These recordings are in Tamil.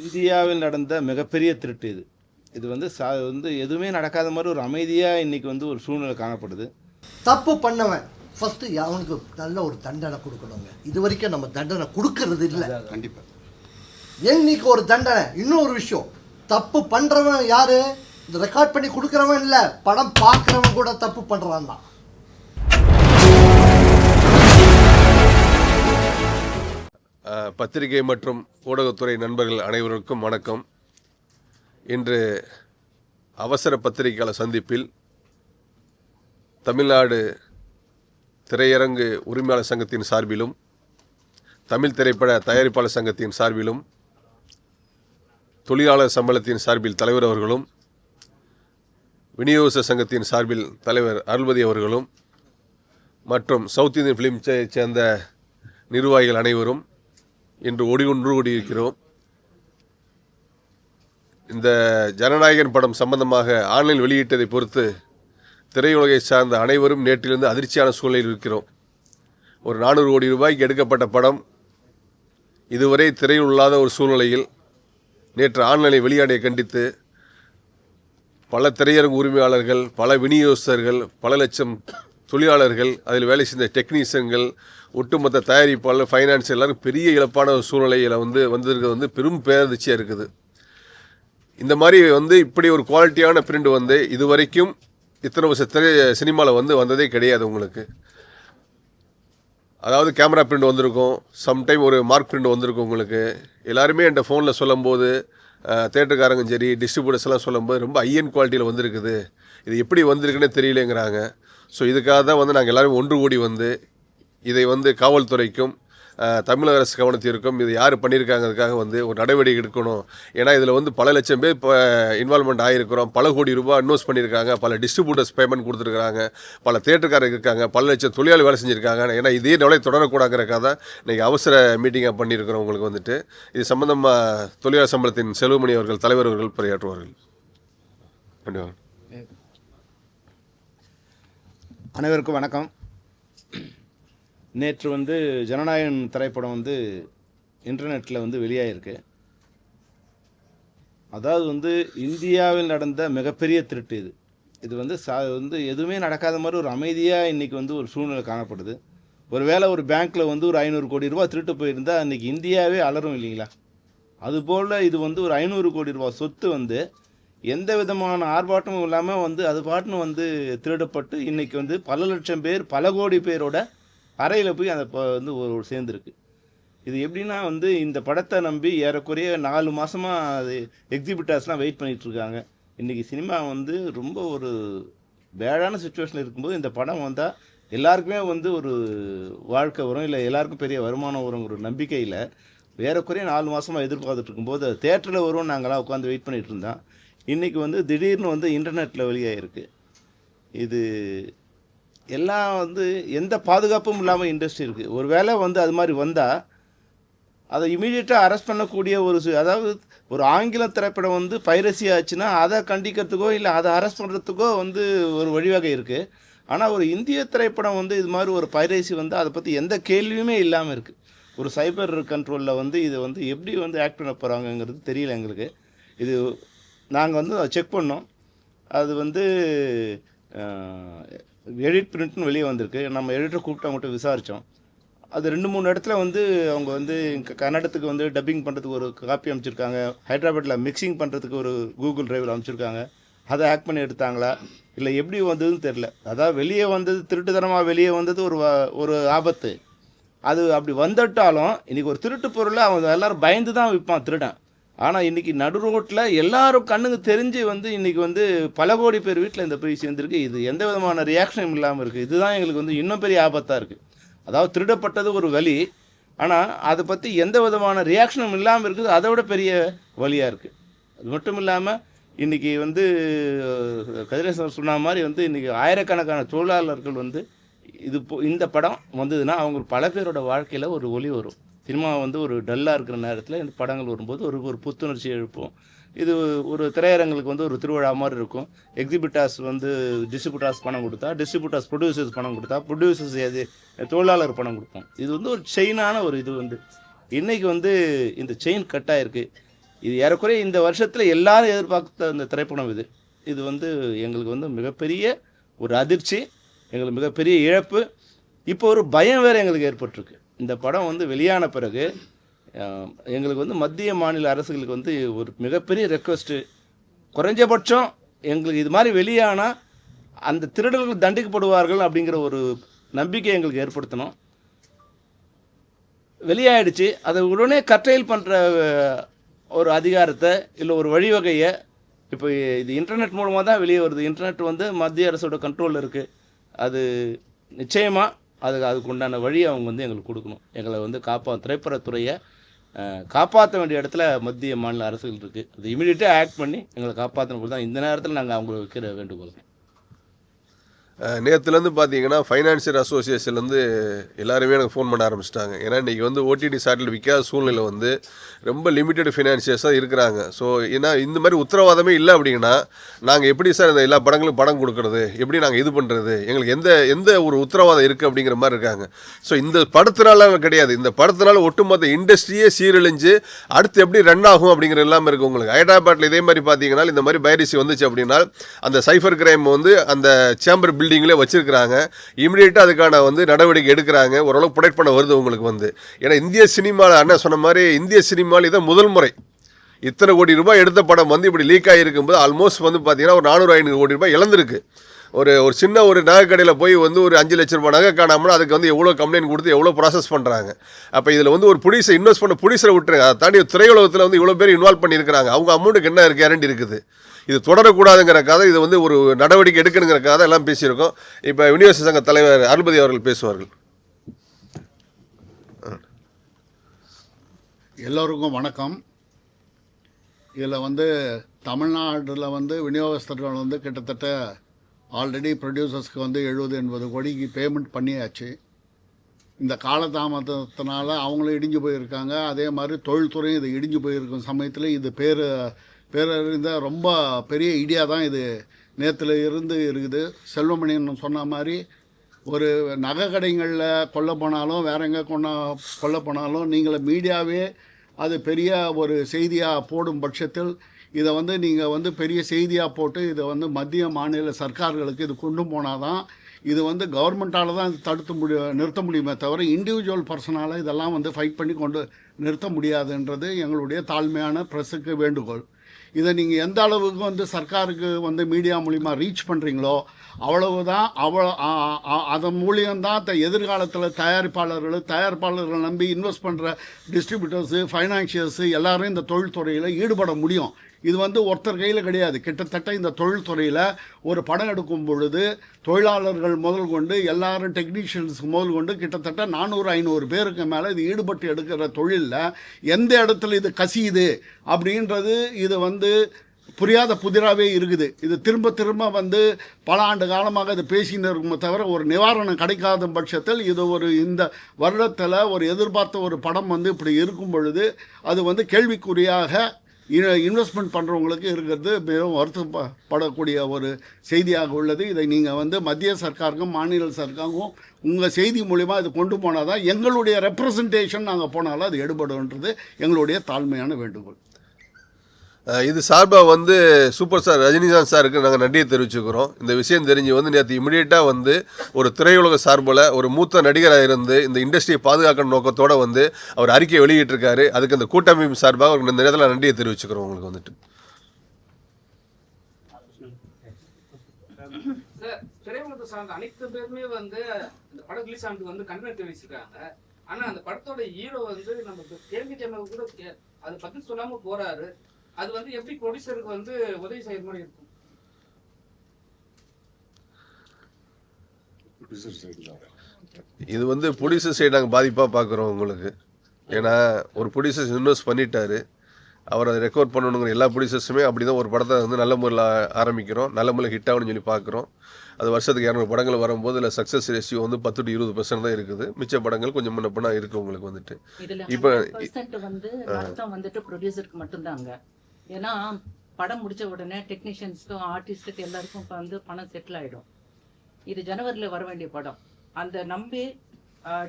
இந்தியாவில் நடந்த மிகப்பெரிய திருட்டு இது. இது வந்து எதுவுமே நடக்காத மாதிரி ஒரு அமைதியாக இன்றைக்கி ஒரு சூழ்நிலை காணப்படுது. தப்பு பண்ணவன் ஃபஸ்ட்டு அவனுக்கு நல்ல ஒரு தண்டனை கொடுக்கணுங்க. இது வரைக்கும் நம்ம தண்டனை கொடுக்கறது இல்லை. கண்டிப்பாக இன்னைக்கு ஒரு தண்டனை. இன்னொரு விஷயம், தப்பு பண்ணுறவன் யார்? இந்த ரெக்கார்ட் பண்ணி கொடுக்குறவன் இல்லை, படம் பார்க்குறவன் கூட தப்பு பண்ணுறான் தான். பத்திரிகை மற்றும் ஊடகத்துறை நண்பர்கள் அனைவருக்கும் வணக்கம். இன்று அவசர பத்திரிகையாளர் சந்திப்பில் தமிழ்நாடு திரையரங்கு உரிமையாளர் சங்கத்தின் சார்பிலும் தமிழ் திரைப்பட தயாரிப்பாளர் சங்கத்தின் சார்பிலும் தொழிலாளர் சம்பளத்தின் சார்பில் தலைவர் அவர்களும் விநியோக சங்கத்தின் சார்பில் தலைவர் அருள்பதி அவர்களும் மற்றும் சவுத் இந்தியன் ஃபிலிம்ஸை சேர்ந்த நிர்வாகிகள் அனைவரும் இன்று ஒன்று கூடியிருக்கிறோம். இந்த ஜனநாயகன் படம் சம்பந்தமாக ஆன்லைன் வெளியிட்டதை பொறுத்து திரையுலகை சார்ந்த அனைவரும் நேற்றிலிருந்து அதிர்ச்சியான சூழலில் இருக்கிறோம். ஒரு 400 கோடி ரூபாய்க்கு எடுக்கப்பட்ட படம் இதுவரை திரையில் இல்லாத ஒரு சூழ்நிலையில் நேற்று ஆன்லைனில் வெளியாடைய கண்டித்து பல திரையரங்கு உரிமையாளர்கள், பல விநியோகஸ்தர்கள், பல லட்சம் தொழிலாளர்கள், அதில் வேலை செய்த டெக்னீஷியன்கள், ஒட்டுமொத்த தயாரிப்பாளர், ஃபைனான்ஸ் எல்லாரும் பெரிய இழப்பான ஒரு சூழ்நிலையில் வந்திருக்கிறது பெரும் பேரதிர்ச்சியாக இருக்குது. இந்த மாதிரி இப்படி ஒரு குவாலிட்டியான பிரிண்ட் இது வரைக்கும் இத்தனை வருஷ சினிமாவில் வந்ததே கிடையாது. உங்களுக்கு அதாவது கேமரா பிரிண்ட் வந்திருக்கும், சம்டைம் ஒரு மார்க் பிரிண்ட் வந்திருக்கும். உங்களுக்கு எல்லாருமே என்கிட்ட ஃபோனில் சொல்லும்போது, தேட்டருக்காரங்க சரி, டிஸ்ட்ரிபியூட்டர்ஸ் எல்லாம் சொல்லும்போது ரொம்ப ஹையன் குவாலிட்டியில் வந்திருக்குது, இது எப்படி வந்திருக்குன்னே தெரியலேங்கிறாங்க. ஸோ இதுக்காக தான் நாங்கள் எல்லோரும் ஒன்று கூடி இதை காவல்துறைக்கும் தமிழக அரசு கவனத்திற்கும் இது யார் பண்ணியிருக்காங்கிறதுக்காக ஒரு நடவடிக்கை எடுக்கணும். ஏன்னா இதில் பல லட்சம் பேர் இப்போ இன்வால்மெண்ட் ஆகிருக்கிறோம், பல கோடி ரூபாய் இன்வெஸ்ட் பண்ணியிருக்காங்க, பல டிஸ்ட்ரிபியூட்டர்ஸ் பேமெண்ட் கொடுத்துருக்காங்க, பல தேட்டருக்காரங்க இருக்காங்க, பல லட்சம் தொழிலாளி வேலை செஞ்சுருக்காங்க. ஏன்னா இதே நிலை தொடரக்கூடாதுங்கிறக்காக தான் இன்றைக்கி அவசர மீட்டிங்காக பண்ணியிருக்கிறோம். உங்களுக்கு இது சம்பந்தமாக தொழிலாளர் சம்பளத்தின் செல்வமணி அவர்கள் தலைவர் அவர்கள் உரையாற்றுவார்கள். கண்டிப்பாக. அனைவருக்கும் வணக்கம். நேற்று ஜனநாயகன் திரைப்படம் இன்டர்நெட்டில் வெளியாகிருக்கு. அதாவது இந்தியாவில் நடந்த மிகப்பெரிய திருட்டு இது. இது எதுவுமே நடக்காத மாதிரி ஒரு அமைதியாக இன்றைக்கி ஒரு சூழ்நிலை காணப்படுது. ஒருவேளை ஒரு பேங்க்கில் ஒரு 500 கோடி ரூபா திருட்டு போயிருந்தால் அன்றைக்கி இந்தியாவே அலரும் இல்லைங்களா? அதுபோல் இது ஒரு 500 கோடி ரூபா சொத்து எந்த விதமான ஆர்ப்பாட்டமும் இல்லாமல் அது பாட்டுன்னு திருடப்பட்டு இன்றைக்கி பல லட்சம் பேர், பல கோடி பேரோட அறையில் போய் அந்த ஒரு சேர்ந்துருக்கு. இது எப்படின்னா இந்த படத்தை நம்பி ஏறக்குறைய 4 மாதமாக அது எக்ஸிபிட்டர்ஸ்லாம் வெயிட் பண்ணிகிட்ருக்காங்க. இன்றைக்கி சினிமா ரொம்ப ஒரு பேடான சுச்சுவேஷனில் இருக்கும்போது இந்த படம் வந்தால் எல்லாருக்குமே ஒரு வாழ்க்கை வரும், இல்லை எல்லாருக்கும் பெரிய வருமானம் வருங்கிற ஒரு நம்பிக்கையில் ஏறக்குறைய 4 மாதமாக எதிர்பார்த்துட்டு இருக்கும்போது அது தேட்டரில் வரும் நாங்களாம் உட்காந்து வெயிட் பண்ணிகிட்டு இருந்தோம். இன்றைக்கி திடீர்னு இன்டர்நெட்டில் வெளியாகிருக்கு. இது எல்லாம் எந்த பாதுகாப்பும் இல்லாமல் இண்டஸ்ட்ரி இருக்குது. ஒரு வேளை அது மாதிரி வந்தால் அதை இமீடியட்டாக அரெஸ்ட் பண்ணக்கூடிய அதாவது ஒரு ஆங்கில திரைப்படம் பைரசி ஆச்சுன்னா அதை கண்டிக்கிறதுக்கோ இல்லை அதை அரெஸ்ட் பண்ணுறதுக்கோ ஒரு வழிவகை இருக்குது. ஆனால் ஒரு இந்திய திரைப்படம் இது மாதிரி ஒரு பைரசி அதை பற்றி எந்த கேள்வியுமே இல்லாமல் இருக்குது. ஒரு சைபர் கண்ட்ரோலில் இது எப்படி ஆக்ட் பண்ண போகிறாங்கங்கிறது தெரியல எங்களுக்கு. இது நாங்கள் செக் பண்ணோம். அது எடிட் பிரிண்ட்னு வெளியே வந்திருக்கு. நம்ம எடிட்டரை கூப்பிட்டு அவங்ககிட்ட விசாரித்தோம். அது 2-3 இடத்துல அவங்க கன்னடத்துக்கு டப்பிங் பண்ணுறதுக்கு ஒரு காப்பி அமைச்சிருக்காங்க, ஹைதராபாத்தில் மிக்சிங் பண்ணுறதுக்கு ஒரு கூகுள் டிரைவில் அமைச்சிருக்காங்க. அதை ஆக்ட் பண்ணி எடுத்தாங்களா இல்லை எப்படி வந்ததுன்னு தெரில. அதாவது வெளியே வந்தது திருட்டுத்தனமாக வெளியே வந்தது ஒரு ஆபத்து. அது அப்படி வந்துட்டாலும் இன்றைக்கி ஒரு திருட்டு பொருளை அவங்க எல்லோரும் பயந்து தான் விற்பான் திருடன். ஆனால் இன்றைக்கி நடு ரோட்டில் எல்லாரும் கண்ணுக்கு தெரிஞ்சு இன்றைக்கி பல கோடி பேர் வீட்டில் இந்த போய் சேர்ந்துருக்கு. இது எந்த விதமான ரியாக்ஷனும் இல்லாமல் இருக்குது. இதுதான் எங்களுக்கு இன்னும் பெரிய ஆபத்தாக இருக்குது. அதாவது திருடப்பட்டது ஒரு வலி, ஆனால் அதை பற்றி எந்த விதமான ரியாக்ஷனும் இல்லாமல் இருக்குது, அதை விட பெரிய வலியாக இருக்குது. அது மட்டும் இல்லாமல் இன்றைக்கி கதிரேசன் சொன்ன மாதிரி இன்றைக்கி ஆயிரக்கணக்கான தொழிலாளர்கள் இந்த படம் வந்ததுன்னா அவங்க பல பேரோட வாழ்க்கையில் ஒரு ஒளி வரும். சினிமா ஒரு டல்லாக இருக்கிற நேரத்தில் இந்த படங்கள் வரும்போது ஒரு புத்துணர்ச்சி எழுப்போம். இது ஒரு திரையரங்களுக்கு ஒரு திருவிழா மாதிரி இருக்கும். எக்ஸிபிட்டர்ஸ் டிஸ்ட்ரிபியூட்டர்ஸ் பணம் கொடுத்தா, டிஸ்ட்ரிபியூட்டர்ஸ் ப்ரொடியூசர்ஸ் பணம் கொடுத்தா, ப்ரொடியூசர்ஸ் தொழிலாளர் பணம் கொடுப்போம். இது ஒரு செயினான ஒரு இது இன்றைக்கி இந்த செயின் கட் ஆகிருக்கு. இது ஏறக்குறைய இந்த வருஷத்தில் எல்லாரும் எதிர்பார்த்த அந்த திரைப்படம் இது. இது வந்து எங்களுக்கு வந்து மிகப்பெரிய ஒரு அதிர்ச்சி, எங்களுக்கு மிகப்பெரிய இழப்பு. இப்போ ஒரு பயம் வேறு எங்களுக்கு ஏற்பட்டிருக்கு. இந்த படம் வந்து வெளியான பிறகு எங்களுக்கு வந்து மத்திய மாநில அரசுகளுக்கு வந்து ஒரு மிகப்பெரிய ரெக்வஸ்ட்டு, குறைஞ்சபட்சம் எங்களுக்கு இது மாதிரி வெளியானால் அந்த திருடர்கள் தண்டிக்கப்படுவார்கள் அப்படிங்கிற ஒரு நம்பிக்கை எங்களுக்கு ஏற்படுத்தணும். வெளியாயிடுச்சு, அதை உடனே கட்டையில் பண்ணுற ஒரு அதிகாரத்தை இல்லை ஒரு வழிவகையை, இப்போ இது இன்டர்நெட் மூலமாக தான் வெளியே வருது. இன்டர்நெட் வந்து மத்திய அரசோட கண்ட்ரோலில் இருக்குது. அது நிச்சயமாக அதுக்கு உண்டான வழி அவங்க வந்து எங்களுக்கு கொடுக்கணும். எங்களை வந்து திரைப்படத்துறையை காப்பாற்ற வேண்டிய இடத்துல மத்திய மாநில அரசுகள் இருக்குது. அது இமீடியட்டாக ஆக்ட் பண்ணி எங்களை காப்பாற்றணும் தான் இந்த நேரத்தில் நாங்கள் அவங்களுக்கு வைக்கிற வேண்டுகோள். நேற்றுலேருந்து பார்த்தீங்கன்னா ஃபைனான்சியல் அசோசியேஷன்லேருந்து எல்லாருமே எனக்கு ஃபோன் பண்ண ஆரம்பிச்சிட்டாங்க. ஏன்னா இன்றைக்கி வந்து ஓடிடி சாட்டில் விற்காத சூழ்நிலை வந்து ரொம்ப லிமிட்டட் ஃபினான்சியர்ஸ் தான் இருக்கிறாங்க. ஸோ ஏன்னா இந்த மாதிரி உத்தரவாதமே இல்லை அப்படின்னா நாங்கள் எப்படி சார் இந்த எல்லா படங்களும் படம் கொடுக்குறது, எப்படி நாங்கள் இது பண்ணுறது, எங்களுக்கு எந்த ஒரு உத்தரவாதம் இருக்குது அப்படிங்கிற மாதிரி இருக்காங்க. ஸோ இந்த படத்தினால கிடையாது, இந்த படத்தினால ஒட்டுமொத்த இண்டஸ்ட்ரியே சீரழிஞ்சு அடுத்து எப்படி ரன் ஆகும் அப்படிங்கிற எல்லாமே இருக்குது. உங்களுக்கு ஹைதராபாத்தில் இதே மாதிரி பார்த்தீங்கன்னா இந்த மாதிரி பைரசி வந்துச்சு அப்படின்னா அந்த சைஃபர் கிரைம் வந்து அந்த சேம்பர் பில்டிங்லேயே வச்சிருக்கிறாங்க. இமீடியட்டாக அதுக்கான வந்து நடவடிக்கை எடுக்கிறாங்க. ஓரளவுக்கு ப்ரொடெக்ட் பண்ண வருது உங்களுக்கு வந்து. ஏன்னா இந்திய சினிமாவில் அண்ணன் சொன்ன மாதிரி இந்திய சினிமாவில் இதான் முதல் முறை இத்தனை கோடி ரூபாய் எடுத்த படம் வந்து இப்படி லீக் ஆகிருக்கும்போது ஆல்மோஸ்ட் வந்து பார்த்தீங்கன்னா ஒரு 400-500 கோடி ரூபாய் இழந்திருக்கு. ஒரு சின்ன ஒரு நகை கடையில் போய் வந்து ஒரு 5 லட்ச ரூபாய் நகை காணாமல் அதுக்கு வந்து எவ்வளோ கம்ப்ளைண்ட் கொடுத்து எவ்வளோ ப்ராசஸ் பண்ணுறாங்க. அப்போ இதில் வந்து ஒரு ப்ரொடியூசர் இன்வெஸ்ட் பண்ண ப்ரொடியூசரை விட்டுருங்க, அதை தாண்டி திரையுலகத்தில் வந்து இவ்வளோ பேர் இன்வால்வ் பண்ணியிருக்கிறாங்க. அவங்க அமௌண்ட்டுக்கு என்ன கேரண்டி இருக்குது? இது தொடரக்கூடாதுங்கிறக்காக இது வந்து ஒரு நடவடிக்கை எடுக்கணுங்கிறக்காக எல்லாம் பேசியிருக்கோம். இப்போ யூனிவர்சிட்டி சங்க தலைவர் அருள்பதி அவர்கள் பேசுவார்கள். எல்லோருக்கும் வணக்கம். இதில் வந்து தமிழ்நாட்டில் வந்து விநியோகஸ்தர்கள் வந்து கிட்டத்தட்ட ஆல்ரெடி ப்ரொடியூசர்ஸ்க்கு வந்து 70-80 கோடிக்கு பேமெண்ட் பண்ணியாச்சு. இந்த காலதாமதத்தினால அவங்களும் இடிஞ்சு போயிருக்காங்க. அதே மாதிரி தொழில்துறையும் இது இடிஞ்சு போயிருக்கும் சமயத்தில் இது பேரறிந்த ரொம்ப பெரிய ஐடியா தான் இது நேற்றுல இருந்து இருக்குது. செல்வமணியன் சொன்ன மாதிரி ஒரு நகை கடைகளில் கொல்ல போனாலும் வேற எங்கே கொல்ல போனாலும் நீங்கள மீடியாவே அது பெரிய ஒரு செய்தியாக போடும் பட்சத்தில் இதை வந்து நீங்கள் வந்து பெரிய செய்தியாக போட்டு இதை வந்து மத்திய மாநில சர்க்கார்களுக்கு இது கொண்டு போனால் தான் இது வந்து கவர்மெண்ட்டால் தான் நிறுத்த முடியுமே தவிர இண்டிவிஜுவல் பர்சனால் இதெல்லாம் வந்து ஃபைட் பண்ணி நிறுத்த முடியாதுன்றது எங்களுடைய தாழ்மையான ப்ரெஸ்ஸுக்கு வேண்டுகோள். இதை நீங்கள் எந்த அளவுக்கு வந்து சர்க்காருக்கு வந்து மீடியா மூலிமா ரீச் பண்ணுறீங்களோ அவ்வளவு தான் அதன் மூலியம்தான் எதிர்காலத்தில் தயாரிப்பாளர்கள் நம்பி இன்வெஸ்ட் பண்ணுற டிஸ்ட்ரிபியூட்டர்ஸு, ஃபைனான்சியர்ஸு எல்லாரும் இந்த தொழில்துறையில் ஈடுபட முடியும். இது வந்து ஒருத்தர் கையில் கிடையாது. கிட்டத்தட்ட இந்த தொழில்துறையில் ஒரு படம் எடுக்கும் பொழுது தொழிலாளர்கள் முதல் கொண்டு எல்லாரும் டெக்னீஷியன்ஸுக்கு முதல் கொண்டு கிட்டத்தட்ட 400-500 பேருக்கு மேலே இது ஈடுபட்டு எடுக்கிற தொழிலில் எந்த இடத்துல இது கசியுது அப்படின்றது இது வந்து புரியாத புதிராகவே இருக்குது. இது திரும்ப வந்து பல ஆண்டு காலமாக இது பேசின்னு இருக்குமே தவிர ஒரு நிவாரணம் கிடைக்காத பட்சத்தில் இது இந்த வருடத்தில் ஒரு எதிர்பார்த்த ஒரு படம் வந்து இப்படி இருக்கும் பொழுது அது வந்து கேள்விக்குறியாக இன்வெஸ்ட்மெண்ட் பண்ணுறவங்களுக்கு இருக்கிறது மிகவும் வருத்தப்படக்கூடிய ஒரு செய்தியாக உள்ளது. இதை நீங்கள் வந்து மத்திய சர்க்காருக்கும் மாநில சர்க்காருக்கும் உங்கள் செய்தி மூலிமா இது கொண்டு போனால் தான் எங்களுடைய ரெப்ரசன்டேஷன் நாங்கள் போனாலும் அது எடுபடுன்றது எங்களுடைய தாழ்மையான வேண்டுகோள். இது சார்பாக வந்து சூப்பர் ஸ்டார் ரஜினிகாந்த் சாருக்கு நாங்கள் நன்றியை தெரிவிச்சுக்கிறோம். இந்த விஷயம் தெரிஞ்சு வந்து நேற்று இமிடியேட்டாக வந்து ஒரு திரையுலக சார்பில் ஒரு மூத்த நடிகராக இருந்து இந்த இண்டஸ்ட்ரியை பாதுகாக்கணும் நோக்கத்தோடு வந்து அவர் அறிக்கையை வெளியிட்டிருக்காரு. அதுக்கு அந்த கூட்டமைப்பு சார்பாக அவருக்கு இந்த நேரத்தில் நன்றியை தெரிவிச்சுக்கிறோம். உங்களுக்கு வந்துட்டு திரையுலகத்தை சார்ந்த அனைத்து பேருமே வந்து இந்த படம் ரிலீஸ் ஆனதுக்கு வந்து கண்டனம் தெரிவிச்சிருக்காங்க. ஆனா அந்த படத்தோட ஹீரோ வந்து நமக்கு கேள்வி டைம் கூட அது பத்தி சொல்லாம போறாரு. அது வந்து எப்படி ப்ரொடியூசருக்கு வந்து உதவி செய்யற மாதிரி இருக்கும்? இது வந்து ப்ரொடியூசர் சைடு நாங்கள் பாதிப்பாக பார்க்குறோம் உங்களுக்கு. ஏன்னா ஒரு ப்ரொடியூசர் இன்வெஸ்ட் பண்ணிட்டாரு, அவர் அதை ரெக்கவர் பண்ணணுங்கிற எல்லா ப்ரொடியூசர்ஸுமே அப்படி தான் ஒரு படத்தை வந்து நல்ல முறையில் ஆரம்பிக்கிறோம், நல்ல முறையில் ஹிட் ஆகணும்னு சொல்லி பார்க்குறோம். அது வருஷத்துக்கு 200 படங்கள் வரும்போது இல்லை சக்ஸஸ் ரேஷியோ வந்து 10-20% தான் இருக்குது. மிச்ச படங்கள் கொஞ்சம் முன்ன பண்ணால் இருக்குது உங்களுக்கு வந்துட்டு. இப்போ வந்து நஷ்டம் வந்துட்டு ப்ரொடியூசருக்கு மட்டும்தாங்க. ஏன்னா படம் முடிச்ச உடனே டெக்னீஷியன்ஸ்க்கும் ஆர்டிஸ்ட்டுக்கு எல்லாருக்கும் வந்து பணம் செட்டில் ஆகிடும். இது ஜனவரியில் வர வேண்டிய படம். அந்த நம்பி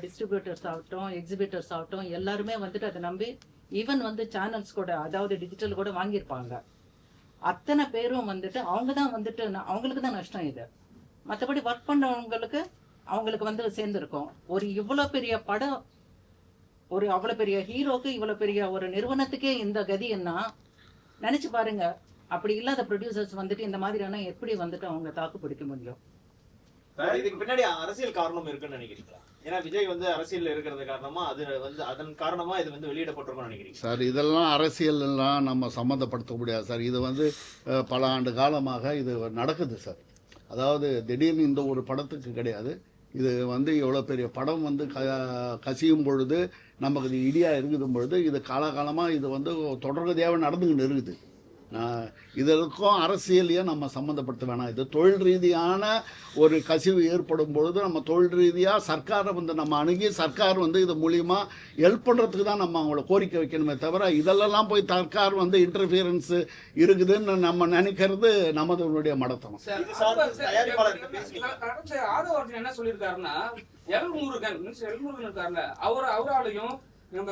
டிஸ்ட்ரிபியூட்டர்ஸ் ஆகட்டும், எக்ஸிபிட்டர்ஸ் ஆகட்டும், எல்லாருமே வந்துட்டு அதை நம்பி ஈவன் வந்து சேனல்ஸ் கூட, அதாவது டிஜிட்டல் கூட வாங்கியிருப்பாங்க. அத்தனை பேரும் வந்துட்டு அவங்க தான் வந்துட்டு அவங்களுக்கு தான் நஷ்டம் இது. மற்றபடி ஒர்க் பண்ணவங்களுக்கு அவங்களுக்கு வந்து சேர்ந்துருக்கும். ஒரு இவ்வளோ பெரிய படம், ஒரு அவ்வளோ பெரிய ஹீரோக்கு இவ்வளோ பெரிய ஒரு நிறுவனத்துக்கே இந்த கதின்னா நினச்சி பாருங்க. அப்படி இல்லாத ப்ரொடியூசர்ஸ் வந்துட்டு இந்த மாதிரியான எப்படி வந்துட்டு அவங்க தாக்கு பிடிக்க முடியும்? இதுக்கு பின்னாடி அரசியல் காரணம் இருக்குன்னு நினைக்கிறீங்களா? ஏன்னா விஜய் வந்து அரசியல் இருக்கிறது காரணமா, அது வந்து அதன் காரணமா இது வந்து வெளியிடப்பட்டிருக்கும்னு நினைக்கிறீங்க? சார் இதெல்லாம் அரசியல் எல்லாம் நம்ம சம்மந்தப்படுத்த முடியாது சார். இது வந்து பல ஆண்டு காலமாக இது நடக்குது சார். அதாவது திடீர்னு இந்த ஒரு படத்துக்கு கிடையாது. இது வந்து எவ்வளோ பெரிய படம் வந்து கசியும் பொழுது, நமக்கு இது இடியாக இருக்கும் பொழுது, இது காலகாலமாக இது வந்து தொடர்கதையாக நடந்துக்கிட்டு இருக்குது. இதற்கும் அரசியலையும் நம்ம சம்மந்தப்படுத்த வேணாம். இது தொழில் ரீதியான ஒரு கசிவு ஏற்படும் பொழுது நம்ம தொழில் ரீதியாக சர்க்காரை வந்து நம்ம அணுகி, சர்க்கார் வந்து இது மூலியமாக ஹெல்ப் பண்ணுறதுக்கு தான் நம்ம அவங்கள கோரிக்கை வைக்கணுமே தவிர, இதெல்லாம் போய் சர்க்கார் வந்து இன்டர்ஃபியரன்ஸ் இருக்குதுன்னு நம்ம நினைக்கிறது நமதுடைய மடத்தனம். ஆதவர்ஜன் என்ன சொல்லியிருக்காருன்னா, எல்முருகன் இருக்காருல்ல, அவராலையும் நம்ம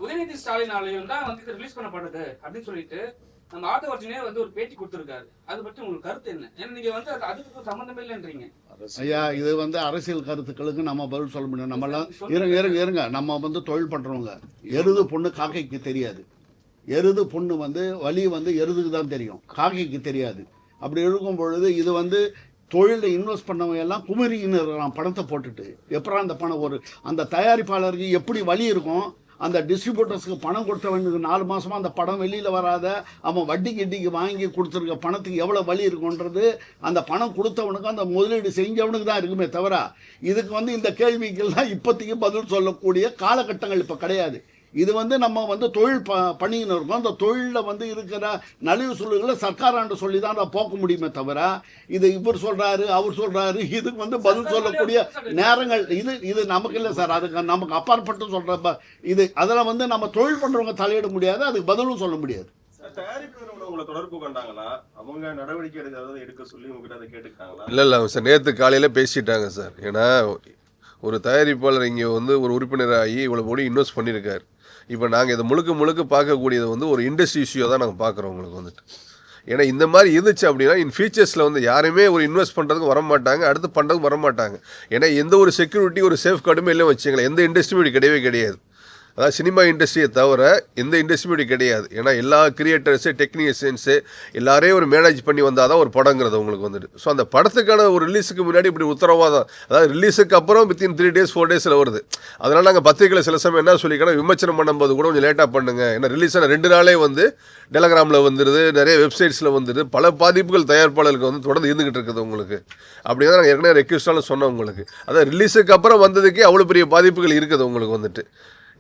உதயநிதி ஸ்டாலினாலையும் தான் வந்து ரிலீஸ் பண்ணப்படுது அப்படின்னு சொல்லிட்டு நம்ம ஆதவர்ஜனே வந்து ஒரு பேட்டி கொடுத்திருக்காரு. அது பற்றி உங்களுக்கு கருத்து என்ன? ஏன்னா நீங்க வந்து அதுக்கு சம்பந்தமே இல்லைன்றீங்க. ஐயா, இது வந்து அரசியல் கருத்துக்களுக்கு நம்ம பதில் சொல்ல முடியும். நம்மளாம் இருங்க நம்ம வந்து தொழில் பண்றவங்க. எருது பொண்ணு காக்கைக்கு தெரியாது. எருது பொண்ணு வந்து வலி வந்து எருதுக்கு தான் தெரியும், காக்கைக்கு தெரியாது. அப்படி இருக்கும் பொழுது இது வந்து தொழிலில் இன்வெஸ்ட் பண்ணவங்க எல்லாம் குமரின்னு இருக்கிறான் பணத்தை போட்டுட்டு. எப்படா அந்த பணம் அந்த தயாரிப்பாளருக்கு எப்படி வலி இருக்கும், அந்த டிஸ்ட்ரிபியூட்டர்ஸுக்கு பணம் கொடுத்தவனுக்கு 4 மாதமாக அந்த படம் வெளியில் வராத அவன் வட்டிக்கு வாங்கி கொடுத்துருக்க பணத்துக்கு எவ்வளோ வலி இருக்குன்றது அந்த பணம் கொடுத்தவனுக்கு அந்த முதலீடு செஞ்சவனுக்கு தான் இருக்குமே தவிர, இதுக்கு வந்து இந்த கேள்விக்கெல்லாம் இப்போதைக்கு பதில் சொல்லக்கூடிய காலகட்டங்கள் இப்போ கிடையாது. இது வந்து நம்ம வந்து தொழில் பண்ணின்னு இருக்கோம். அந்த தொழிலில் வந்து இருக்கிற நலிவு சொல்லுகளை சர்க்காராண்டு சொல்லி தான் அதை போக்க முடியுமே தவிர, இது இவர் சொல்கிறாரு அவர் சொல்கிறாரு இதுக்கு வந்து பதில் சொல்லக்கூடிய நேரங்கள் இது நமக்கு இல்லை சார். அதுக்கு நமக்கு அப்பாற்பட்டு சொல்கிற இது அதில் வந்து நம்ம தொழில் பண்ணுறவங்க தலையிட முடியாது, அதுக்கு பதிலும் சொல்ல முடியாது. தயாரிப்பு நிறுவனம் உங்களை தொடர்பு கொண்டாங்களா? அவங்க நடவடிக்கை எடுக்க சொல்லி உங்ககிட்ட அதை கேட்டுக்கிட்டாங்களா? இல்லை சார், நேற்று காலையில் பேசிட்டாங்க சார். ஏன்னா ஒரு தயாரிப்பாளர் இங்கே வந்து ஒரு உறுப்பினராகி இவ்வளோ கோடி இன்வெஸ்ட் பண்ணியிருக்காரு. இப்போ நாங்கள் இதை முழுக்க பார்க்கக்கூடியது வந்து ஒரு இண்டஸ்ட்ரி இஷ்யூவாக தான் நாங்கள் பார்க்குறோம் உங்களுக்கு வந்துட்டு. ஏன்னா இந்த மாதிரி இருந்துச்சு அப்படின்னா இன் ஃபியூச்சர்ஸில் வந்து யாருமே ஒரு இன்வெஸ்ட் பண்ணுறதுக்கு வரமாட்டாங்க, அடுத்து பண்ணுறதுக்கு வரமாட்டாங்க. ஏன்னா எந்த ஒரு செக்யூரிட்டி ஒரு சேஃப் கார்டுமே இல்லை வச்சுங்களேன். எந்த இண்டஸ்ட்ரியும் கிடையவே கிடையாது. அதாவது சினிமா இண்டஸ்ட்ரியை தவிர எந்த இண்டஸ்ட்ரியும் கிடையாது. ஏன்னா எல்லா கிரியேட்டர்ஸு டெக்னீஷியன்ஸு எல்லாரையும் ஒரு மேனேஜ் பண்ணி வந்தால் தான் ஒரு படங்கிறது உங்களுக்கு வந்துட்டு. ஸோ அந்த படத்துக்கான ஒரு ரிலீஸுக்கு முன்னாடி இப்படி உத்தரவாதம், அதாவது ரிலீஸுக்கு அப்புறம் வித்தின் 3 days 4 days வருது. அதனால் நாங்கள் பத்திரிகையில் சில சமயம் என்ன சொல்லிக்கணும், விமர்சனம் பண்ணும்போது கூட கொஞ்சம் லேட்டாக பண்ணுங்கள். ஏன்னா ரிலீஸ் ஆன 2 நாளே வந்து டெலகிராமில் வந்துடுது, நிறைய வெப்சைட்ஸில் வந்துடுது, பல பாதிப்புகள் தயாரிப்பாளருக்கு வந்து தொடர்ந்து இருந்துகிட்டு இருக்குது உங்களுக்கு. அப்படி தான் நாங்கள் ஏற்கனவே ரெக்வஸ்டாலும் சொன்னோம் உங்களுக்கு. அதாவது ரிலீஸுக்கு அப்புறம் வந்ததுக்கே அவ்வளோ பெரிய பாதிப்புகள் இருக்குது உங்களுக்கு வந்துட்டு.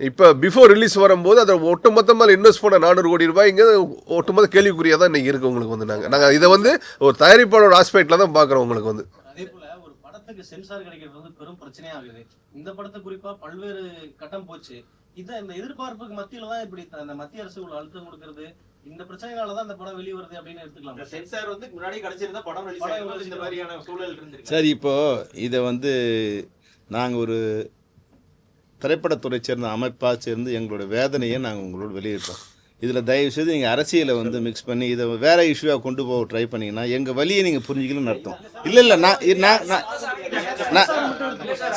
இப்போ பிஃபோர் ரிலீஸ் வரும்போது அதை ஒட்டுமொத்தமாக இன்வெஸ்ட் பண்ண 400 கோடி ரூபாய் இங்கே ஒட்டுமொத்த கேள்விக்குறியாக தான் இன்றைக்கி இருக்குது உங்களுக்கு வந்து. நாங்கள் இதை வந்து ஒரு தயாரிப்பாளோட ஆஸ்பெக்டில் தான் பார்க்குறோம் உங்களுக்கு வந்து. அதே போல ஒரு படத்துக்கு சென்சார் கிடைக்கிறது வந்து பெரும் பிரச்சனையாகுது. இந்த படத்தை குறிப்பாக பல்வேறு கட்டம் போச்சு. இந்த எதிர்பார்ப்புக்கு மத்தியில தான் இப்படி அந்த மத்திய அரசு அழுத்தம் கொடுக்கறது, இந்த பிரச்சனைனால தான் இந்த படம் வெளியே வருது அப்படின்னு எடுத்துக்கலாம். சென்சார் வந்து முன்னாடி கிடைச்சிருந்தா படம் ரிலீஸ் ஆகும், இந்த மாதிரியான சூழல் இருந்திருக்கு. சரி, இப்போது இதை வந்து நாங்கள் ஒரு திரைப்படத்துறை சேர்ந்த அமைப்பாக சேர்ந்து எங்களோட வேதனையை நாங்கள் உங்களோட வெளியிட்டோம். இதில் தயவுசெய்து நீங்கள் அரசியலை வந்து மிக்ஸ் பண்ணி இதை வேறு இஷ்யூவாக கொண்டு போக ட்ரை பண்ணிங்கன்னா எங்கள் வழியை நீங்கள் புரிஞ்சிக்கணும்னு அர்த்தம். இல்லை நான்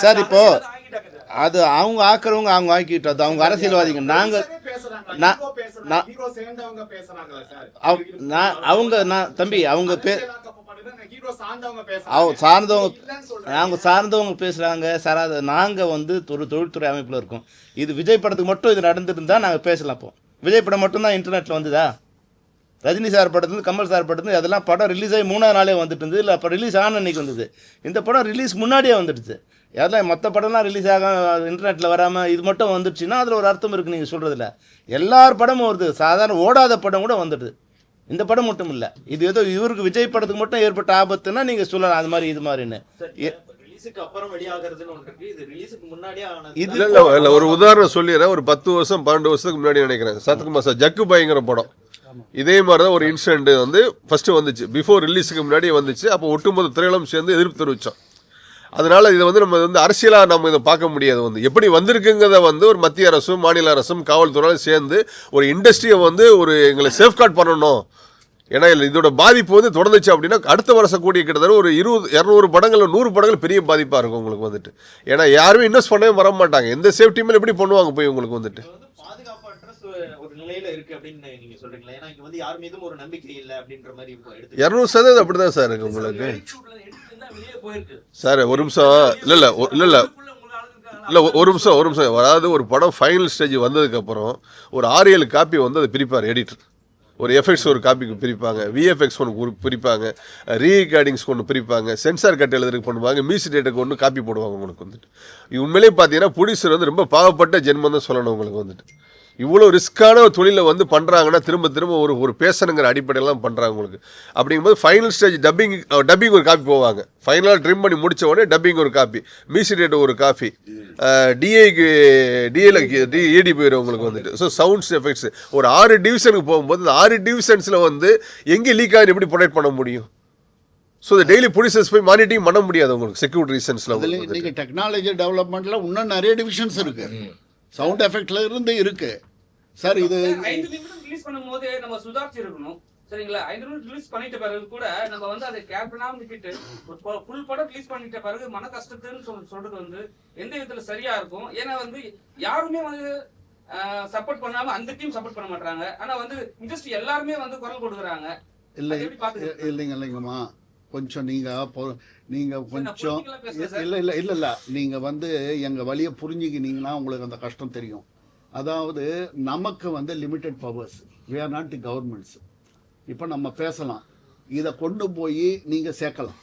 சார், இப்போது அது அவங்க ஆக்கிறவங்க அவங்க ஆக்கிட்டு, அது அவங்க அரசியல்வாதிங்க. நாங்கள் தம்பி அவங்க சார்ந்தவங்க பேசுகிறாங்க சார். அது நாங்கள் வந்து ஒரு தொழில்துறை அமைப்பில் இருக்கோம். இது விஜய் படத்துக்கு மட்டும் இது நடந்துருந்தால் நாங்கள் பேசலாம். இப்போ விஜய் படம் மட்டும்தான் இன்டர்நெட்டில் வந்துதா? ரஜினி சார் படத்துலேருந்து கமல் சார் படத்துலேருந்து அதெல்லாம் படம் ரிலீஸ் ஆகி 3ஆவது நாளே வந்துட்டு இருந்தது. இல்லை அப்போ ரிலீஸ் ஆன அன்றைக்கி வந்தது. இந்த படம் ரிலீஸ் முன்னாடியே வந்துடுச்சு. அதெல்லாம் மற்ற படம்லாம் ரிலீஸ் ஆக இன்டர்நெட்டில் வராமல் இது மட்டும் வந்துடுச்சுன்னா அதில் ஒரு அர்த்தம் இருக்குது நீங்கள் சொல்கிறதில்ல. எல்லார் படமும் வருது, சாதாரண ஓடாத படம் கூட வந்துடுது. இந்த படம் மட்டும் இல்லை, இது ஏதோ இவருக்கு விஜய் படத்துக்கு மட்டும் ஏற்பட்ட ஆபத்துன்னா நீங்கள் சொல்லலாம் அது மாதிரி இது மாதிரின்னு. இல்லை ஒரு உதாரணம் சொல்லிடுறேன். ஒரு 10 வருஷம் 12 வருஷத்துக்கு முன்னாடி நினைக்கிறேன், சத்குமார் சார் ஜக்கு பாய்ங்கிற படம் இதே மாதிரி தான் ஒரு இன்சிடென்ட் வந்து ஃபஸ்ட்டு வந்துச்சு. பிஃபோர் ரிலீஸுக்கு முன்னாடியே வந்துச்சு. அப்போ ஒட்டுமொத்த திரையுலகம் சேர்ந்து எதிர்ப்பு தெரிவித்தோம். அதனால் இதை வந்து நம்ம வந்து அரசியலாக நம்ம இதை பார்க்க முடியாது. வந்து எப்படி வந்திருக்குங்கிறத வந்து ஒரு மத்திய அரசும் மாநில அரசும் காவல்துறையும் சேர்ந்து ஒரு இண்டஸ்ட்ரியை வந்து ஒரு எங்களை சேஃப்கார்ட் பண்ணணும். ஏன்னா இதோட பாதிப்பு வந்து தொடர்ந்துச்சு அப்படின்னா அடுத்த வருஷம் கூடிய கிட்டத்தட்ட ஒரு 200 படங்கள் 100 படங்கள் பெரிய பாதிப்பாக இருக்கும் உங்களுக்கு வந்துட்டு. ஏன்னா யாருமே இன்வெஸ்ட் பண்ணவே வர மாட்டாங்க. எந்த சேஃப்டி மேலே எப்படி பண்ணுவாங்க போய் உங்களுக்கு வந்துட்டு. பாதுகாப்பற்ற ஒரு நிலையில இருக்கு அப்படின்னு நீங்க சொல்றீங்களா? ஏன்னா இங்க வந்து யார் மீதும் ஒரு நம்பிக்கை இல்லை அப்படின்ற மாதிரி 200% அப்படிதான் சார் இருக்கு உங்களுக்கு. சார் ஒரு நிமிஷம் இல்லை ஒரு நிமிஷம் அதாவது ஒரு படம் ஃபைனல் ஸ்டேஜ் வந்ததுக்கப்புறம் ஒரு 6-7 காப்பி வந்து அதை பிரிப்பார் எடிட்டர். ஒரு எஃபெக்ட்ஸ் ஒரு காப்பிக்கு பிரிப்பாங்க, விஎஃப்எக்ஸ் ஒன்று பிரிப்பாங்க, ரீகார்டிங்ஸ்க்கு ஒன்று பிரிப்பாங்க, சென்சார் கட் எழுதுறதுக்கு பண்ணுவாங்க, மியூசிக் டேட்டுக்கு ஒன்று காப்பி போடுவாங்க உங்களுக்கு வந்துட்டு. உண்மையிலே பார்த்தீங்கன்னா ப்ரொடியூசர் வந்து ரொம்ப பாவப்பட்ட ஜென்மம் தான் சொல்லணும் உங்களுக்கு வந்துட்டு. இவ்வளோ ரிஸ்க்கான ஒரு தொழிலை வந்து பண்ணுறாங்கன்னா திரும்ப ஒரு பேசணுங்கிற அடிப்படையெல்லாம் பண்ணுறாங்க உங்களுக்கு. அப்படிங்கும்போது ஃபைனல் ஸ்டேஜ் டப்பிங் ஒரு காப்பி போவாங்க. ஃபைனலாக ட்ரிம் பண்ணி முடித்த உடனே டப்பிங் ஒரு காப்பி, மியூசிக் டேட்டு ஒரு காப்பி, டிஏடி போயிடும் உங்களுக்கு வந்துட்டு. ஸோ சவுண்ட்ஸ் எஃபெக்ட்ஸ் ஒரு 6 டிவிஷனுக்கு போகும்போது இந்த 6 டிவிஷன்ஸில் வந்து எங்கே லீக் ஆகி எப்படி ப்ரொடெக்ட் பண்ண முடியும்? ஸோ இந்த டெய்லி ப்ரொடியூசர்ஸ் போய் மானிட்டரிங் பண்ண முடியாது உங்களுக்கு செக்யூரிட்டி ரீசன்ஸில். நீங்கள் டெக்னாலஜி டெவலப்மெண்ட்டில் இன்னும் நிறைய டிவிஷன்ஸ் இருக்குது. சவுண்ட் எஃபெக்ட்ல இருந்து இருக்குது சார். இது 5 நிமிடம் ரிலீஸ் பண்ணும்போது நம்ம சுதாரிச்சு இருக்கணும். சரிங்களா? 5 நிமிடம் ரிலீஸ் பண்ணிட்ட பிறகு கூட நம்ம வந்து அதை கேர் பண்ணாம விட்டுட்டு ஃபுல் படம் ரிலீஸ் பண்ணிட்ட பிறகு மன கஷ்டத்துன்னு சொல்றது வந்து எந்த விதத்துல சரியா இருக்கும்? ஏன்னா வந்து யாருமே வந்து சப்போர்ட் பண்ணாம அந்த டீம் சப்போர்ட் பண்ண மாட்டாங்க. ஆனா வந்து இண்டஸ்ட்ரி எல்லாருமே வந்து குரல் கொடுக்குறாங்க. இல்லைங்கம்மா கொஞ்சம் நீங்க கொஞ்சம் இல்ல நீங்க வந்து எங்க வழியை புரிஞ்சுக்கினீங்கன்னா உங்களுக்கு அந்த கஷ்டம் தெரியும். அதாவது நமக்கு வந்து limited powers, we are not the governments. இப்போ நம்ம பேசலாம், இதை கொண்டு போய் நீங்கள் சேர்க்கலாம்.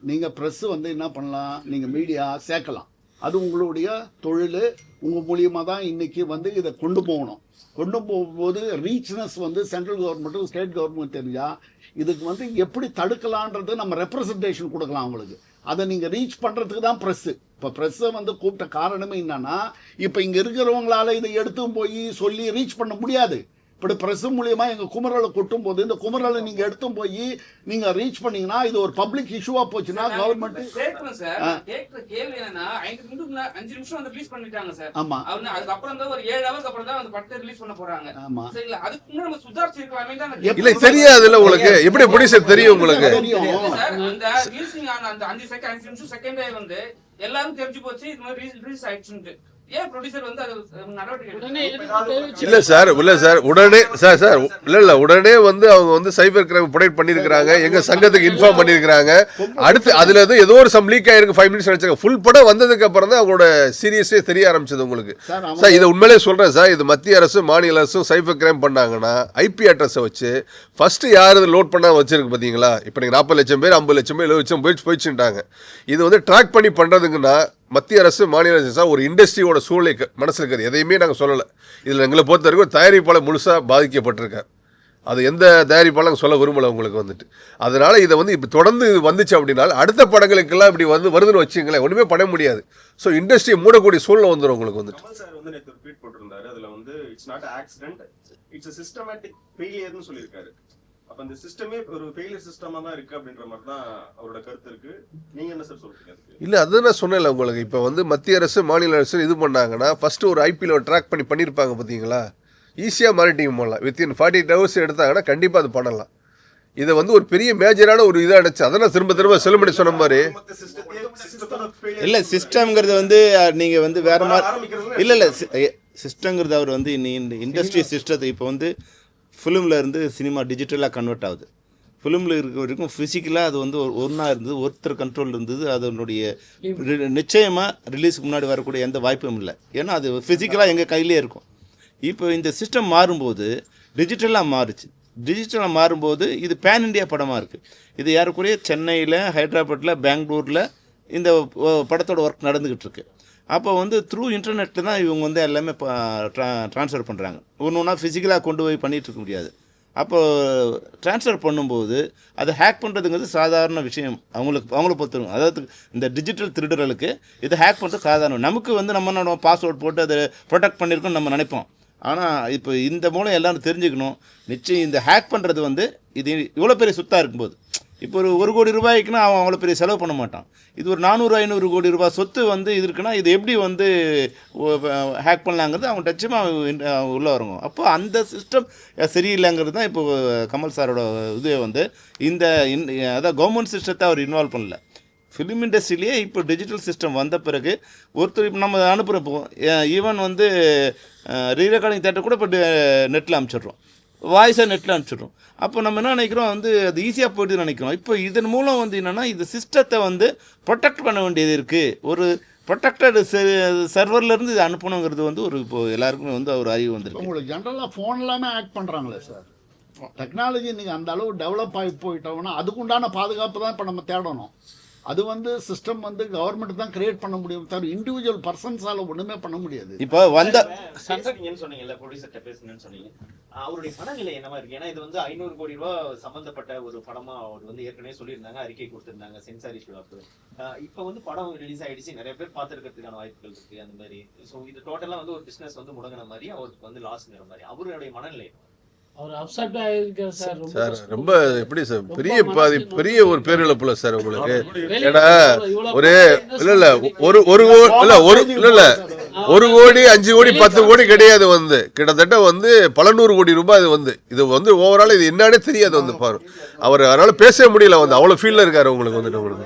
நீங்கள் ப்ரெஸ்ஸு வந்து என்ன பண்ணலாம், நீங்கள் மீடியா சேர்க்கலாம். அது உங்களுடைய தொழில். உங்கள் மூலியமாக தான் இன்றைக்கி வந்து இதை கொண்டு போகணும். கொண்டு போகும்போது ரீச்னஸ் வந்து சென்ட்ரல் கவர்மெண்ட்டும் ஸ்டேட் கவர்மெண்ட் தெரிஞ்சால் இதுக்கு வந்து எப்படி தடுக்கலான்றது நம்ம ரெப்ரசன்டேஷன் கொடுக்கலாம் அவங்களுக்கு. அதை நீங்கள் ரீச் பண்ணுறதுக்கு தான் ப்ரெஸ்ஸு. இப்போ ப்ரெஸ்ஸை வந்து கூப்பிட்ட காரணமே என்னன்னா, இப்போ இங்கே இருக்கிறவங்களால இதை எடுத்து போய் சொல்லி ரீச் பண்ண முடியாது. இப்படி ப்ரெஸ் மூலியமா எங்கள் குமரலை கொட்டும் போது இந்த குமரலை நீங்கள் எடுத்து போய் நீங்கள் ரீச் பண்ணீங்கன்னா இது ஒரு பப்ளிக் இஷ்யூவா போச்சுன்னா கவர்மெண்ட் கேள்வி என்னன்னா 5 நிமிஷம் வந்து ரிலீஸ் பண்ணிட்டாங்க சார். ஆமா, அதுக்கப்புறம் தான் ஒரு 7 ஹவர்ஸ் அப்புறம் தான் அந்த படத்தை ரிலீஸ் பண்ண போறாங்க. ஆமா, சரிங்களா? அதுக்கு முன்னாடி நம்ம சுதாரிச்சு இருக்கலாமே தான். இல்ல தெரியாதுல்ல உங்களுக்கு, எப்படி ப்ரொடியூசர் தெரியும் உங்களுக்கு? சார் அந்த ரிலீசிங் ஆன அந்த 5 நிமிஷம் செகண்டே வந்து எல்லாரும் தெரிஞ்சு போச்சு இது மாதிரி ரிலீஸ் ஆயிடுச்சுன்னு. ஏன் ப்ரொடியூசர் வந்து அது நடவடிக்கை இல்ல சார் உடனே சார் இல்ல உடனே வந்து அவங்க வந்து சைபர் கிரைம் ப்ரொடெக்ட் பண்ணிருக்காங்க, எங்க சங்கத்துக்கு இன்ஃபார்ம் பண்ணிருக்காங்க. அடுத்து அதுல இருந்து ஏதோ ஒரு சம் லீக் ஆயிருக்கு, 5 மினிட்ஸ் நினைச்சாங்க. ஃபுல் படம் வந்ததுக்கு அப்புறம் தான் அவங்களோட சீரியஸே தெரிய ஆரம்பிச்சது உங்களுக்கு. சார் இதை உண்மையிலே சொல்றேன் சார், இது மத்திய அரசு மாநில அரசும் சைபர் கிரைம் பண்ணாங்கன்னா ஐபி அட்ரஸை வச்சு ஃபர்ஸ்ட் யார் இது லோட் பண்ணா வச்சிருக்கு பாத்தீங்களா? இப்போ நீங்க 40 லட்சம் பேர் 50 லட்சம் பேர் 70 லட்சம் போயிடுச்சுட்டாங்க. இது வந்து ட்ராக் பண்ணி பண்றதுங்கன்னா மத்திய அரசு மாநில அரசு ஒரு இண்டஸ்ட்ரியோட சூழ்நிலை மனசில் இருக்கிறது எதையுமே நாங்கள் சொல்லலை. இதில் எங்களை பொறுத்த வரைக்கும் தயாரிப்பாளர் முழுசாக பாதிக்கப்பட்டிருக்கார். அது எந்த தயாரிப்பாளர் சொல்ல விரும்பலை உங்களுக்கு வந்துட்டு. அதனால் இதை வந்து இப்போ தொடர்ந்து இது வந்துச்சு அப்படின்னா அடுத்த படங்களுக்கெல்லாம் இப்படி வந்து வருதுன்னு வச்சுங்களேன், ஒன்றுமே பண்ண முடியாது. ஸோ இண்டஸ்ட்ரியை மூடக்கூடிய சூழ்நிலை வந்துடும் உங்களுக்கு வந்துட்டு. கமல் சார் வந்து நேற்று ஒரு ட்வீட் போட்டிருந்தாரு. அதில் வந்து it's not accident, it's a systematic failure சொல்லியிருக்காரு. அப்ப அந்த சிஸ்டமே ஒரு ஃபெயிலியர் சிஸ்டமா தான் இருக்கு அப்படின்ற மாதிரி தான் அவரோட கருத்து இருக்கு. நீங்க என்ன சார் சொல்றீங்க? இல்ல அது நான் சொன்னேன்ல உங்களுக்கு, இப்போ வந்து மத்திய அரசு மாநில அரசு இது பண்ணாங்கன்னா ஃபர்ஸ்ட் ஒரு ஐபிஎல் ட்ராக் பண்ணியிருப்பாங்க பார்த்தீங்களா, ஈஸியாக மானிட்டரிங் பண்ணலாம். வித்தின் 48 hours எடுத்தாங்கன்னா கண்டிப்பாக அது பண்ணலாம். இதை வந்து ஒரு பெரிய மேஜரான ஒரு இதாக நினச்சி அதை நான் திரும்ப செல்லுமணி சொன்ன மாதிரி இல்லை சிஸ்டம்ங்கிறது வந்து நீங்கள் வந்து வேற மாதிரி இல்லை சிஸ்டங்கிறது அவர் வந்து இண்டஸ்ட்ரி சிஸ்டத்தை இப்போ வந்து ஃபிலிமில் இருந்து சினிமா டிஜிட்டலாக கன்வெர்ட் ஆகுது. ஃபிலிமில் இருக்க வரைக்கும் ஃபிசிக்கலாக அது வந்து ஒன்றா இருந்தது, ஒருத்தர் கண்ட்ரோல் இருந்தது. அதனுடைய நிச்சயமாக ரிலீஸுக்கு முன்னாடி வரக்கூடிய எந்த வாய்ப்பும் இல்லை. ஏன்னா அது ஃபிசிக்கலாக எங்கள் கையிலே இருக்கும். இப்போ இந்த சிஸ்டம் மாறும்போது டிஜிட்டலாக மாறுச்சு. டிஜிட்டலாக மாறும்போது இது பேன் இண்டியா படமாக இருக்குது. இது யாருக்குரிய சென்னையில், ஹைதராபாத்தில், பெங்களூரில் இந்த படத்தோட ஒர்க் நடந்துக்கிட்டு இருக்கு. அப்போ வந்து த்ரூ இன்டர்நெட்டில் தான் இவங்க வந்து எல்லாமே ட்ரான்ஸ்ஃபர் பண்ணுறாங்க. ஒன்று ஒன்றா ஃபிசிக்கலாக கொண்டு போய் பண்ணிகிட்டு இருக்க முடியாது. அப்போது ட்ரான்ஸ்ஃபர் பண்ணும்போது அதை ஹேக் பண்ணுறதுங்கிறது சாதாரண விஷயம் அவங்கள பொறுத்தவங்க. அதாவது இந்த டிஜிட்டல் திருடுறலுக்கு இதை ஹேக் பண்ணுறது சாதாரணம். நமக்கு வந்து நம்ம பாஸ்வேர்ட் போட்டு அதை ப்ரொடெக்ட் பண்ணியிருக்கோம்னு நம்ம நினைப்போம். ஆனால் இப்போ இந்த மூலம் எல்லோரும் தெரிஞ்சுக்கணும், நிச்சயம் இந்த ஹேக் பண்ணுறது வந்து இது இவ்வளோ பெரிய சுத்தாக இருக்கும்போது இப்போ ஒரு கோடி ரூபாய்க்குன்னா அவன் அவ்வளோ பெரிய செலவு பண்ண மாட்டான். இது ஒரு 400-500 கோடி ரூபாய் சொத்து வந்து இது இருக்குன்னா இது எப்படி வந்து ஹேக் பண்ணலாங்கிறது அவன் டச்சமாக உள்ளே வருங்க. அப்போ அந்த சிஸ்டம் சரியில்லைங்கிறது தான் இப்போ கமல் சாரோட இது வந்து அதான் கவர்மெண்ட் சிஸ்டத்தை அவர் இன்வால்வ் பண்ணல. ஃபிலிம் இண்டஸ்ட்ரியிலேயே இப்போ டிஜிட்டல் சிஸ்டம் வந்த பிறகு ஒருத்தர் இப்போ நம்ம அனுப்புகிறப்போ ஈவன் வந்து ரீரெக்கார்டிங் தேட்டர் கூட இப்போ நெட்டில் அனுப்பிச்சிடுறோம், வாய்ஸை நெட்டில் அனுப்பிச்சிடுறோம். அப்போ நம்ம என்ன நினைக்கிறோம் வந்து அது ஈஸியாக போய்ட்டு நினைக்கிறோம். இப்போ இதன் மூலம் வந்து என்னென்னா இது சிஸ்டத்தை வந்து ப்ரொடெக்ட் பண்ண வேண்டியது இருக்குது. ஒரு ப்ரொடெக்டட் சர்வர்லேருந்து இது அனுப்பணுங்கிறது வந்து ஒரு இப்போ எல்லாருக்குமே வந்து ஒரு அறிவு வந்துருக்கு. உங்களுக்கு ஜென்ரலாக ஃபோன் எல்லாமே ஆக்ட் பண்ணுறாங்களே சார். டெக்னாலஜி நீங்கள் அந்த அளவு டெவலப் ஆகி போயிட்டோம்னா அதுக்குண்டான பாதுகாப்பு தான் இப்போ நம்ம தேடணும். அது வந்து சிஸ்டம் வந்து கவர்மெண்ட் தான் கிரியேட் பண்ண முடியும் தவிர இண்டிவிஜுவல் பர்சன்ஸால ஒண்ணுமே பண்ண முடியாது. இப்போ வந்த பேசுறீங்கன்னு சொன்னீங்கல்ல, ப்ரொடியூசர்ட்ட பேசுங்கன்னு சொன்னீங்க. அவருடைய மனநிலை என்னவா இருக்கு? ஏன்னா இது வந்து 500 கோடி ரூபாய் சம்பந்தப்பட்ட ஒரு படமா அவர் வந்து ஏற்கனவே சொல்லியிருந்தாங்க, அறிக்கை கொடுத்திருந்தாங்க சென்சார் இஷ்யூ. இப்போ வந்து படம் ரிலீஸ் ஆயிடுச்சு, நிறைய பேர் பார்த்துருக்கிறதுக்கான வாய்ப்புகள் இருக்கு அந்த மாதிரி. ஸோ இது டோட்டலா வந்து ஒரு பிசினஸ் வந்து முடங்கின மாதிரி, அவருக்கு வந்து லாஸ்ங்கிற மாதிரி அவருடைய மனநிலை. அவர் அப்செட் ஆயிருக்காரு சார். சார் ரொம்ப எப்படி சார் பெரிய ஒரு பேரிழப்புல சார் உங்களுக்கு. ஏன்னா ஒரு இல்ல ஒரு கோடி 5 கோடி 10 கோடி கிடையாது, வந்து கிட்டத்தட்ட வந்து பல 100 கோடி ரூபாய். இது வந்து ஓவரால் இது என்னன்னே தெரியாது வந்து பாரு. அவர் அதனால பேசவே முடியல, வந்து அவ்வளவு ஃபீல்ல இருக்காரு உங்களுக்கு வந்துட்டு. உங்களுக்கு